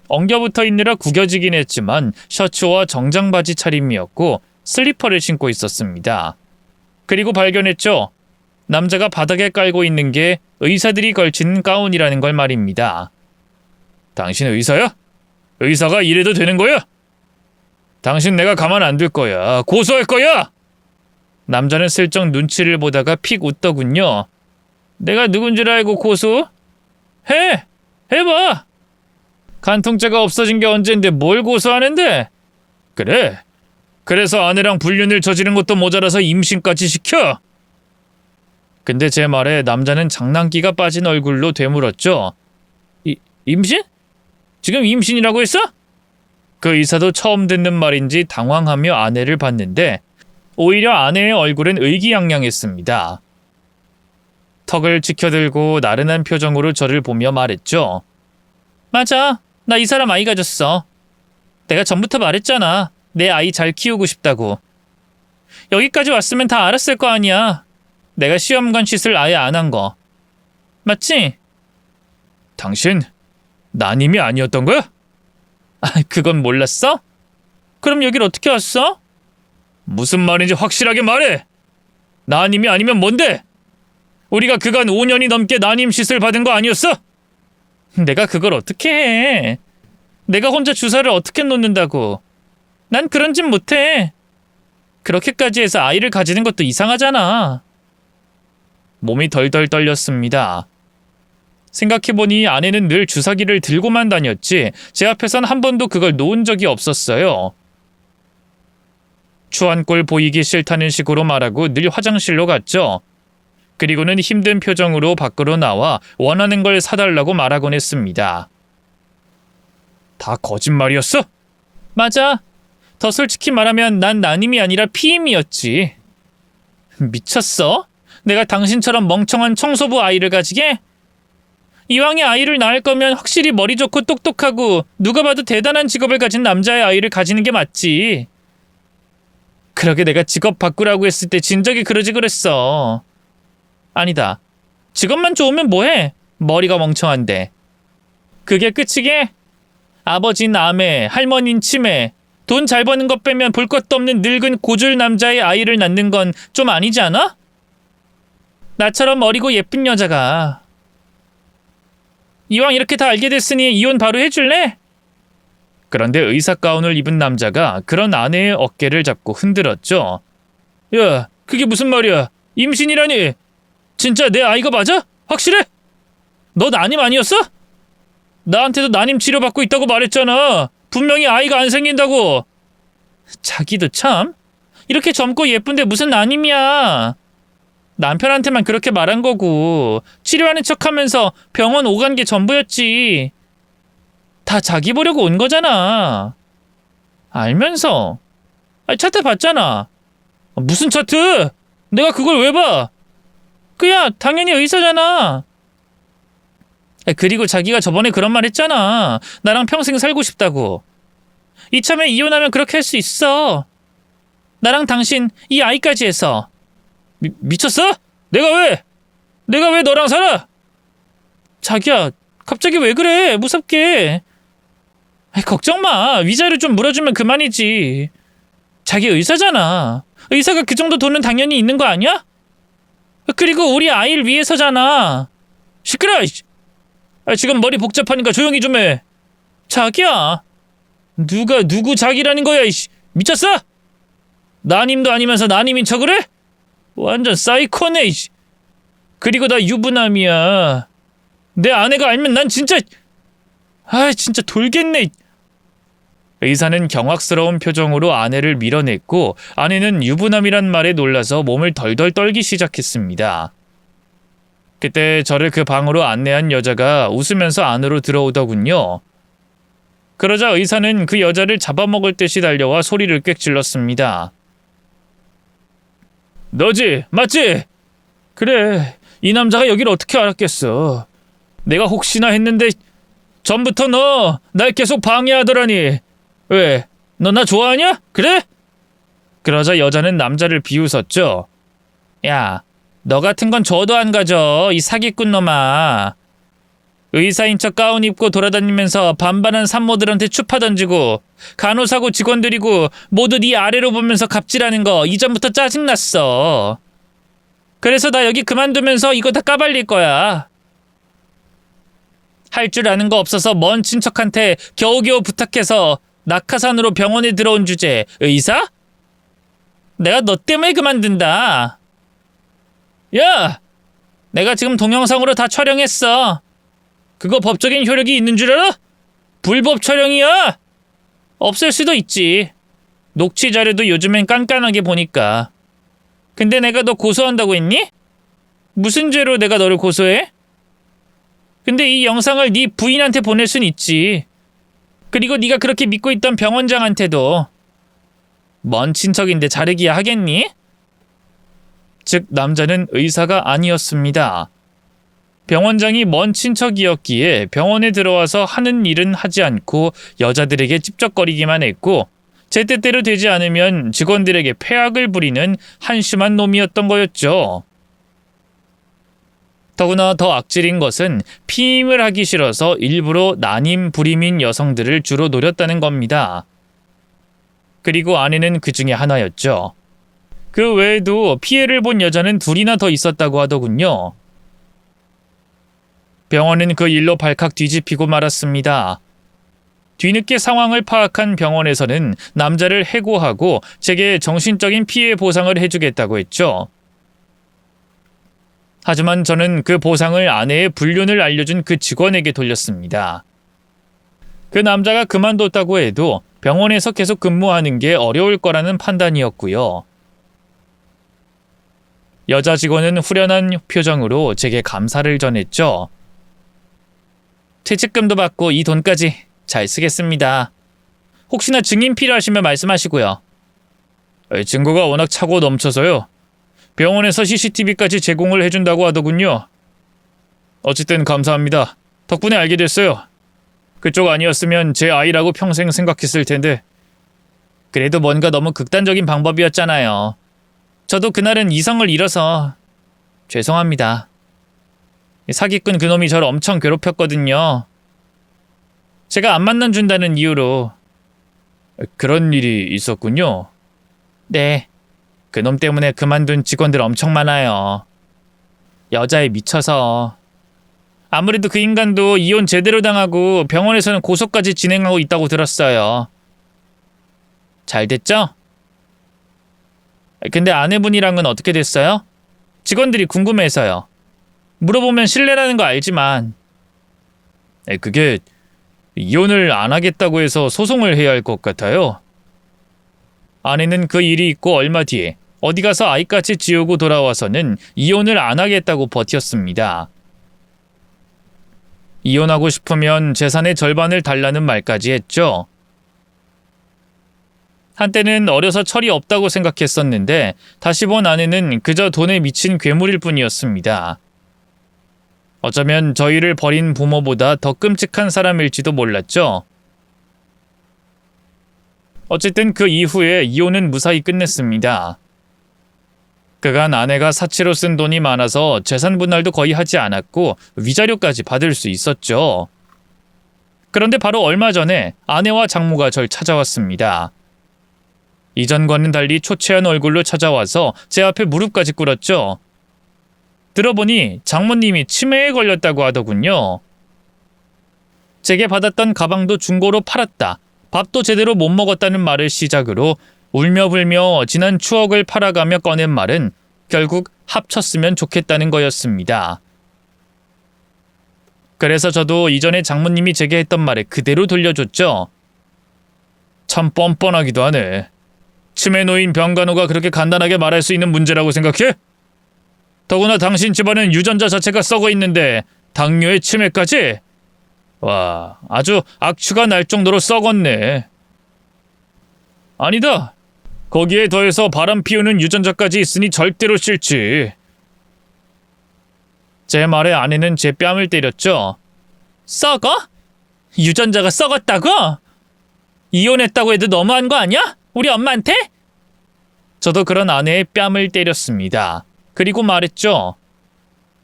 엉겨붙어 있느라 구겨지긴 했지만 셔츠와 정장 바지 차림이었고 슬리퍼를 신고 있었습니다. 그리고 발견했죠. 남자가 바닥에 깔고 있는 게 의사들이 걸치는 가운이라는 걸 말입니다. 당신 의사야? 의사가 이래도 되는 거야? 당신 내가 가만 안 둘 거야. 고소할 거야! 남자는 슬쩍 눈치를 보다가 픽 웃더군요. 내가 누군 줄 알고 고소? 해봐! 간통죄가 없어진 게 언젠데 뭘 고소하는데? 그래. 그래서 아내랑 불륜을 저지른 것도 모자라서 임신까지 시켜? 근데 제 말에 남자는 장난기가 빠진 얼굴로 되물었죠. 임신? 지금 임신이라고 했어? 그 의사도 처음 듣는 말인지 당황하며 아내를 봤는데 오히려 아내의 얼굴은 의기양양했습니다. 턱을 치켜들고 나른한 표정으로 저를 보며 말했죠. 맞아, 나 이 사람 아이 가졌어. 내가 전부터 말했잖아. 내 아이 잘 키우고 싶다고. 여기까지 왔으면 다 알았을 거 아니야. 내가 시험관 쉿을 아예 안 한 거. 맞지? 당신 나님이 아니었던 거야? 그건 몰랐어? 그럼 여길 어떻게 왔어? 무슨 말인지 확실하게 말해. 나님이 아니면 뭔데? 우리가 그간 5년이 넘게 나님 쉿을 받은 거 아니었어? 내가 그걸 어떻게 해? 내가 혼자 주사를 어떻게 놓는다고. 난 그런 짓 못해. 그렇게까지 해서 아이를 가지는 것도 이상하잖아. 몸이 덜덜 떨렸습니다. 생각해보니 아내는 늘 주사기를 들고만 다녔지 제 앞에선 한 번도 그걸 놓은 적이 없었어요. 추한 꼴 보이기 싫다는 식으로 말하고 늘 화장실로 갔죠. 그리고는 힘든 표정으로 밖으로 나와 원하는 걸 사달라고 말하곤 했습니다. 다 거짓말이었어? 맞아. 더 솔직히 말하면 난 나님이 아니라 피임이었지. 미쳤어? 내가 당신처럼 멍청한 청소부 아이를 가지게? 이왕에 아이를 낳을 거면 확실히 머리 좋고 똑똑하고 누가 봐도 대단한 직업을 가진 남자의 아이를 가지는 게 맞지. 그러게 내가 직업 바꾸라고 했을 때 진작에 그러지 그랬어. 아니다. 직업만 좋으면 뭐해? 머리가 멍청한데. 그게 끝이게? 아버진 암에, 할머니는 치매, 돈 잘 버는 것 빼면 볼 것도 없는 늙은 고졸 남자의 아이를 낳는 건 좀 아니지 않아? 나처럼 어리고 예쁜 여자가. 이왕 이렇게 다 알게 됐으니 이혼 바로 해줄래? 그런데 의사 가운을 입은 남자가 그런 아내의 어깨를 잡고 흔들었죠. 야, 그게 무슨 말이야? 임신이라니? 진짜 내 아이가 맞아? 확실해? 너 나님 아니었어? 나한테도 나님 치료받고 있다고 말했잖아. 분명히 아이가 안 생긴다고. 자기도 참. 이렇게 젊고 예쁜데 무슨 나님이야. 남편한테만 그렇게 말한 거고 치료하는 척하면서 병원 오간 게 전부였지. 다 자기 보려고 온 거잖아. 알면서. 차트 봤잖아. 무슨 차트? 내가 그걸 왜 봐? 그야 당연히 의사잖아. 그리고 자기가 저번에 그런 말 했잖아. 나랑 평생 살고 싶다고. 이참에 이혼하면 그렇게 할 수 있어. 나랑 당신 이 아이까지 해서. 미쳤어? 내가 왜 너랑 살아? 자기야, 갑자기 왜 그래? 무섭게. 걱정 마. 위자료 좀 물어주면 그만이지. 자기 의사잖아. 의사가 그 정도 돈은 당연히 있는 거 아니야? 그리고 우리 아이를 위해서잖아. 시끄러! 지금 머리 복잡하니까 조용히 좀 해. 자기야. 누구 자기라는 거야, 이씨. 미쳤어? 나님도 아니면서 나님인 척을 해? 완전 사이코네, 이씨. 그리고 나 유부남이야. 내 아내가 알면 난 진짜 진짜 돌겠네. 의사는 경악스러운 표정으로 아내를 밀어냈고 아내는 유부남이란 말에 놀라서 몸을 덜덜 떨기 시작했습니다. 그때 저를 그 방으로 안내한 여자가 웃으면서 안으로 들어오더군요. 그러자 의사는 그 여자를 잡아먹을 듯이 달려와 소리를 꽥 질렀습니다. 너지? 맞지? 그래, 이 남자가 여길 어떻게 알았겠어. 내가 혹시나 했는데 전부터 너 날 계속 방해하더라니. 왜? 너 나 좋아하냐? 그래? 그러자 여자는 남자를 비웃었죠. 야, 너 같은 건 줘도 안 가져, 이 사기꾼 놈아. 의사인 척 가운 입고 돌아다니면서 반반한 산모들한테 추파 던지고 간호사고 직원들이고 모두 네 아래로 보면서 갑질하는 거 이전부터 짜증났어. 그래서 나 여기 그만두면서 이거 다 까발릴 거야. 할 줄 아는 거 없어서 먼 친척한테 겨우겨우 부탁해서 낙하산으로 병원에 들어온 주제 의사? 내가 너 때문에 그만둔다. 야! 내가 지금 동영상으로 다 촬영했어. 그거 법적인 효력이 있는 줄 알아? 불법 촬영이야. 없앨 수도 있지. 녹취 자료도 요즘엔 깐깐하게 보니까. 근데 내가 너 고소한다고 했니? 무슨 죄로 내가 너를 고소해? 근데 이 영상을 네 부인한테 보낼 순 있지. 그리고 네가 그렇게 믿고 있던 병원장한테도. 먼 친척인데 자르기야 하겠니? 즉 남자는 의사가 아니었습니다. 병원장이 먼 친척이었기에 병원에 들어와서 하는 일은 하지 않고 여자들에게 찝쩍거리기만 했고 제 뜻대로 되지 않으면 직원들에게 폐악을 부리는 한심한 놈이었던 거였죠. 더구나 더 악질인 것은 피임을 하기 싫어서 일부러 난임 불임인 여성들을 주로 노렸다는 겁니다. 그리고 아내는 그 중에 하나였죠. 그 외에도 피해를 본 여자는 둘이나 더 있었다고 하더군요. 병원은 그 일로 발칵 뒤집히고 말았습니다. 뒤늦게 상황을 파악한 병원에서는 남자를 해고하고 제게 정신적인 피해 보상을 해주겠다고 했죠. 하지만 저는 그 보상을 아내의 불륜을 알려준 그 직원에게 돌렸습니다. 그 남자가 그만뒀다고 해도 병원에서 계속 근무하는 게 어려울 거라는 판단이었고요. 여자 직원은 후련한 표정으로 제게 감사를 전했죠. 퇴직금도 받고 이 돈까지 잘 쓰겠습니다. 혹시나 증인 필요하시면 말씀하시고요. 증거가 워낙 차고 넘쳐서요. 병원에서 CCTV까지 제공을 해준다고 하더군요. 어쨌든 감사합니다. 덕분에 알게 됐어요. 그쪽 아니었으면 제 아이라고 평생 생각했을 텐데. 그래도 뭔가 너무 극단적인 방법이었잖아요. 저도 그날은 이성을 잃어서 죄송합니다. 사기꾼 그놈이 저를 엄청 괴롭혔거든요. 제가 안 만나준다는 이유로. 그런 일이 있었군요. 네. 그놈 때문에 그만둔 직원들 엄청 많아요. 여자에 미쳐서. 아무래도 그 인간도 이혼 제대로 당하고 병원에서는 고소까지 진행하고 있다고 들었어요. 잘 됐죠? 근데 아내분이랑은 어떻게 됐어요? 직원들이 궁금해서요. 물어보면 실례라는 거 알지만. 그게 이혼을 안 하겠다고 해서 소송을 해야 할 것 같아요. 아내는 그 일이 있고 얼마 뒤에 어디 가서 아이까지 지우고 돌아와서는 이혼을 안 하겠다고 버텼습니다. 이혼하고 싶으면 재산의 절반을 달라는 말까지 했죠. 한때는 어려서 철이 없다고 생각했었는데 다시 본 아내는 그저 돈에 미친 괴물일 뿐이었습니다. 어쩌면 저희를 버린 부모보다 더 끔찍한 사람일지도 몰랐죠. 어쨌든 그 이후에 이혼은 무사히 끝냈습니다. 그간 아내가 사치로 쓴 돈이 많아서 재산 분할도 거의 하지 않았고 위자료까지 받을 수 있었죠. 그런데 바로 얼마 전에 아내와 장모가 절 찾아왔습니다. 이전과는 달리 초췌한 얼굴로 찾아와서 제 앞에 무릎까지 꿇었죠. 들어보니 장모님이 치매에 걸렸다고 하더군요. 제게 받았던 가방도 중고로 팔았다. 밥도 제대로 못 먹었다는 말을 시작으로 울며불며 지난 추억을 팔아가며 꺼낸 말은 결국 합쳤으면 좋겠다는 거였습니다. 그래서 저도 이전에 장모님이 제게 했던 말에 그대로 돌려줬죠. 참 뻔뻔하기도 하네. 치매 노인 병간호가 그렇게 간단하게 말할 수 있는 문제라고 생각해? 더구나 당신 집안은 유전자 자체가 썩어 있는데 당뇨에 치매까지? 와, 아주 악취가 날 정도로 썩었네. 아니다. 거기에 더해서 바람 피우는 유전자까지 있으니 절대로 싫지. 제 말에 아내는 제 뺨을 때렸죠. 썩어? 유전자가 썩었다고? 이혼했다고 해도 너무한 거 아니야? 우리 엄마한테? 저도 그런 아내의 뺨을 때렸습니다. 그리고 말했죠.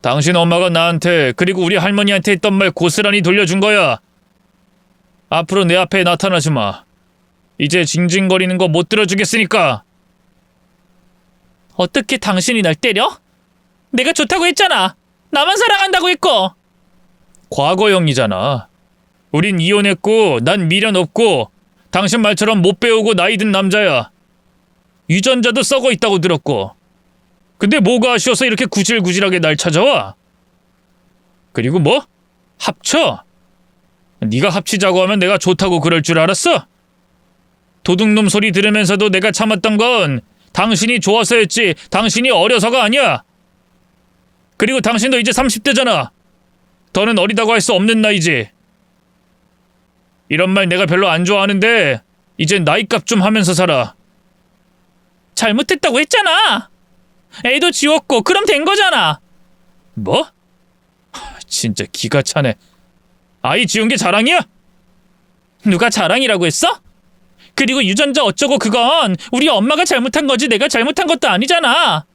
당신 엄마가 나한테 그리고 우리 할머니한테 했던 말 고스란히 돌려준 거야. 앞으로 내 앞에 나타나지 마. 이제 징징거리는 거 못 들어주겠으니까. 어떻게 당신이 날 때려? 내가 좋다고 했잖아. 나만 사랑한다고 했고. 과거형이잖아. 우린 이혼했고 난 미련 없고 당신 말처럼 못 배우고 나이 든 남자야. 유전자도 썩어 있다고 들었고. 근데 뭐가 아쉬워서 이렇게 구질구질하게 날 찾아와? 그리고 뭐? 합쳐? 네가 합치자고 하면 내가 좋다고 그럴 줄 알았어? 도둑놈 소리 들으면서도 내가 참았던 건 당신이 좋아서였지 당신이 어려서가 아니야. 그리고 당신도 이제 30대잖아. 더는 어리다고 할 수 없는 나이지. 이런 말 내가 별로 안 좋아하는데 이젠 나이값 좀 하면서 살아. 잘못했다고 했잖아. 애도 지웠고 그럼 된 거잖아. 뭐? 진짜 기가 차네. 아이 지운 게 자랑이야? 누가 자랑이라고 했어? 그리고 유전자 어쩌고 그건 우리 엄마가 잘못한 거지 내가 잘못한 것도 아니잖아.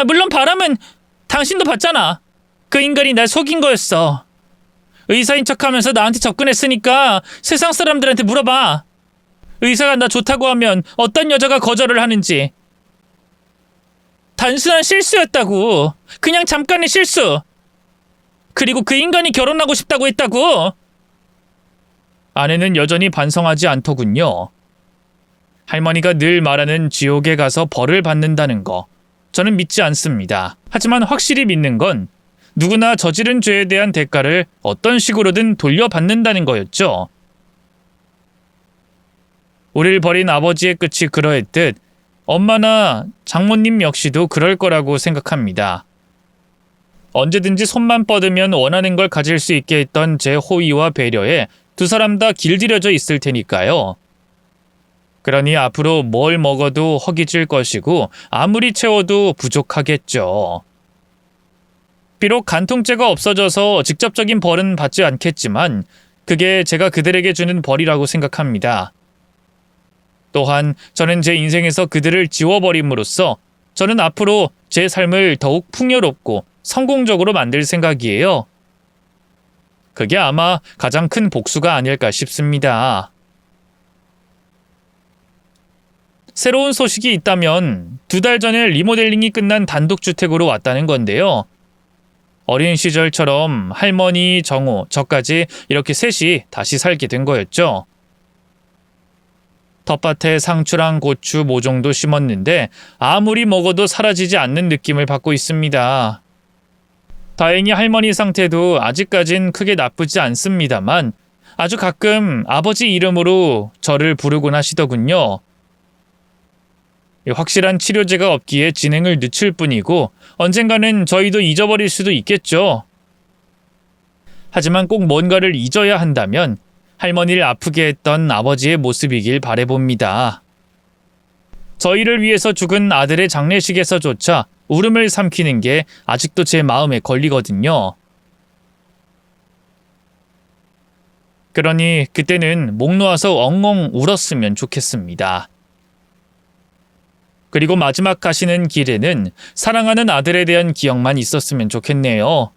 물론 바람은 당신도 봤잖아. 그 인간이 날 속인 거였어. 의사인 척하면서 나한테 접근했으니까 세상 사람들한테 물어봐. 의사가 나 좋다고 하면 어떤 여자가 거절을 하는지. 단순한 실수였다고. 그냥 잠깐의 실수. 그리고 그 인간이 결혼하고 싶다고 했다고. 아내는 여전히 반성하지 않더군요. 할머니가 늘 말하는 지옥에 가서 벌을 받는다는 거. 저는 믿지 않습니다. 하지만 확실히 믿는 건 누구나 저지른 죄에 대한 대가를 어떤 식으로든 돌려받는다는 거였죠. 우릴 버린 아버지의 끝이 그러했듯 엄마나 장모님 역시도 그럴 거라고 생각합니다. 언제든지 손만 뻗으면 원하는 걸 가질 수 있게 했던 제 호의와 배려에 두 사람 다 길들여져 있을 테니까요. 그러니 앞으로 뭘 먹어도 허기질 것이고 아무리 채워도 부족하겠죠. 비록 간통죄가 없어져서 직접적인 벌은 받지 않겠지만 그게 제가 그들에게 주는 벌이라고 생각합니다. 또한 저는 제 인생에서 그들을 지워버림으로써 저는 앞으로 제 삶을 더욱 풍요롭고 성공적으로 만들 생각이에요. 그게 아마 가장 큰 복수가 아닐까 싶습니다. 새로운 소식이 있다면 2달 전에 리모델링이 끝난 단독주택으로 왔다는 건데요. 어린 시절처럼 할머니, 정우, 저까지 이렇게 셋이 다시 살게 된 거였죠. 텃밭에 상추랑 고추, 모종도 심었는데 아무리 먹어도 사라지지 않는 느낌을 받고 있습니다. 다행히 할머니 상태도 아직까진 크게 나쁘지 않습니다만 아주 가끔 아버지 이름으로 저를 부르곤 하시더군요. 확실한 치료제가 없기에 진행을 늦출 뿐이고 언젠가는 저희도 잊어버릴 수도 있겠죠. 하지만 꼭 뭔가를 잊어야 한다면 할머니를 아프게 했던 아버지의 모습이길 바라봅니다. 저희를 위해서 죽은 아들의 장례식에서조차 울음을 삼키는 게 아직도 제 마음에 걸리거든요. 그러니 그때는 목 놓아서 엉엉 울었으면 좋겠습니다. 그리고 마지막 가시는 길에는 사랑하는 아들에 대한 기억만 있었으면 좋겠네요.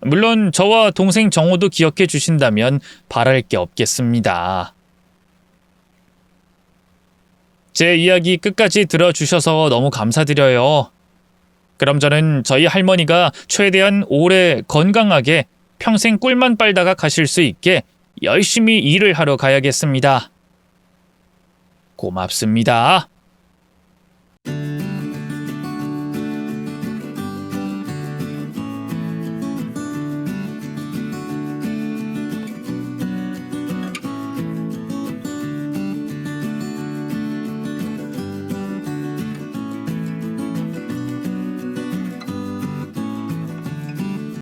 물론 저와 동생 정호도 기억해 주신다면 바랄 게 없겠습니다. 제 이야기 끝까지 들어주셔서 너무 감사드려요. 그럼 저는 저희 할머니가 최대한 오래 건강하게 평생 꿀만 빨다가 가실 수 있게 열심히 일을 하러 가야겠습니다. 고맙습니다.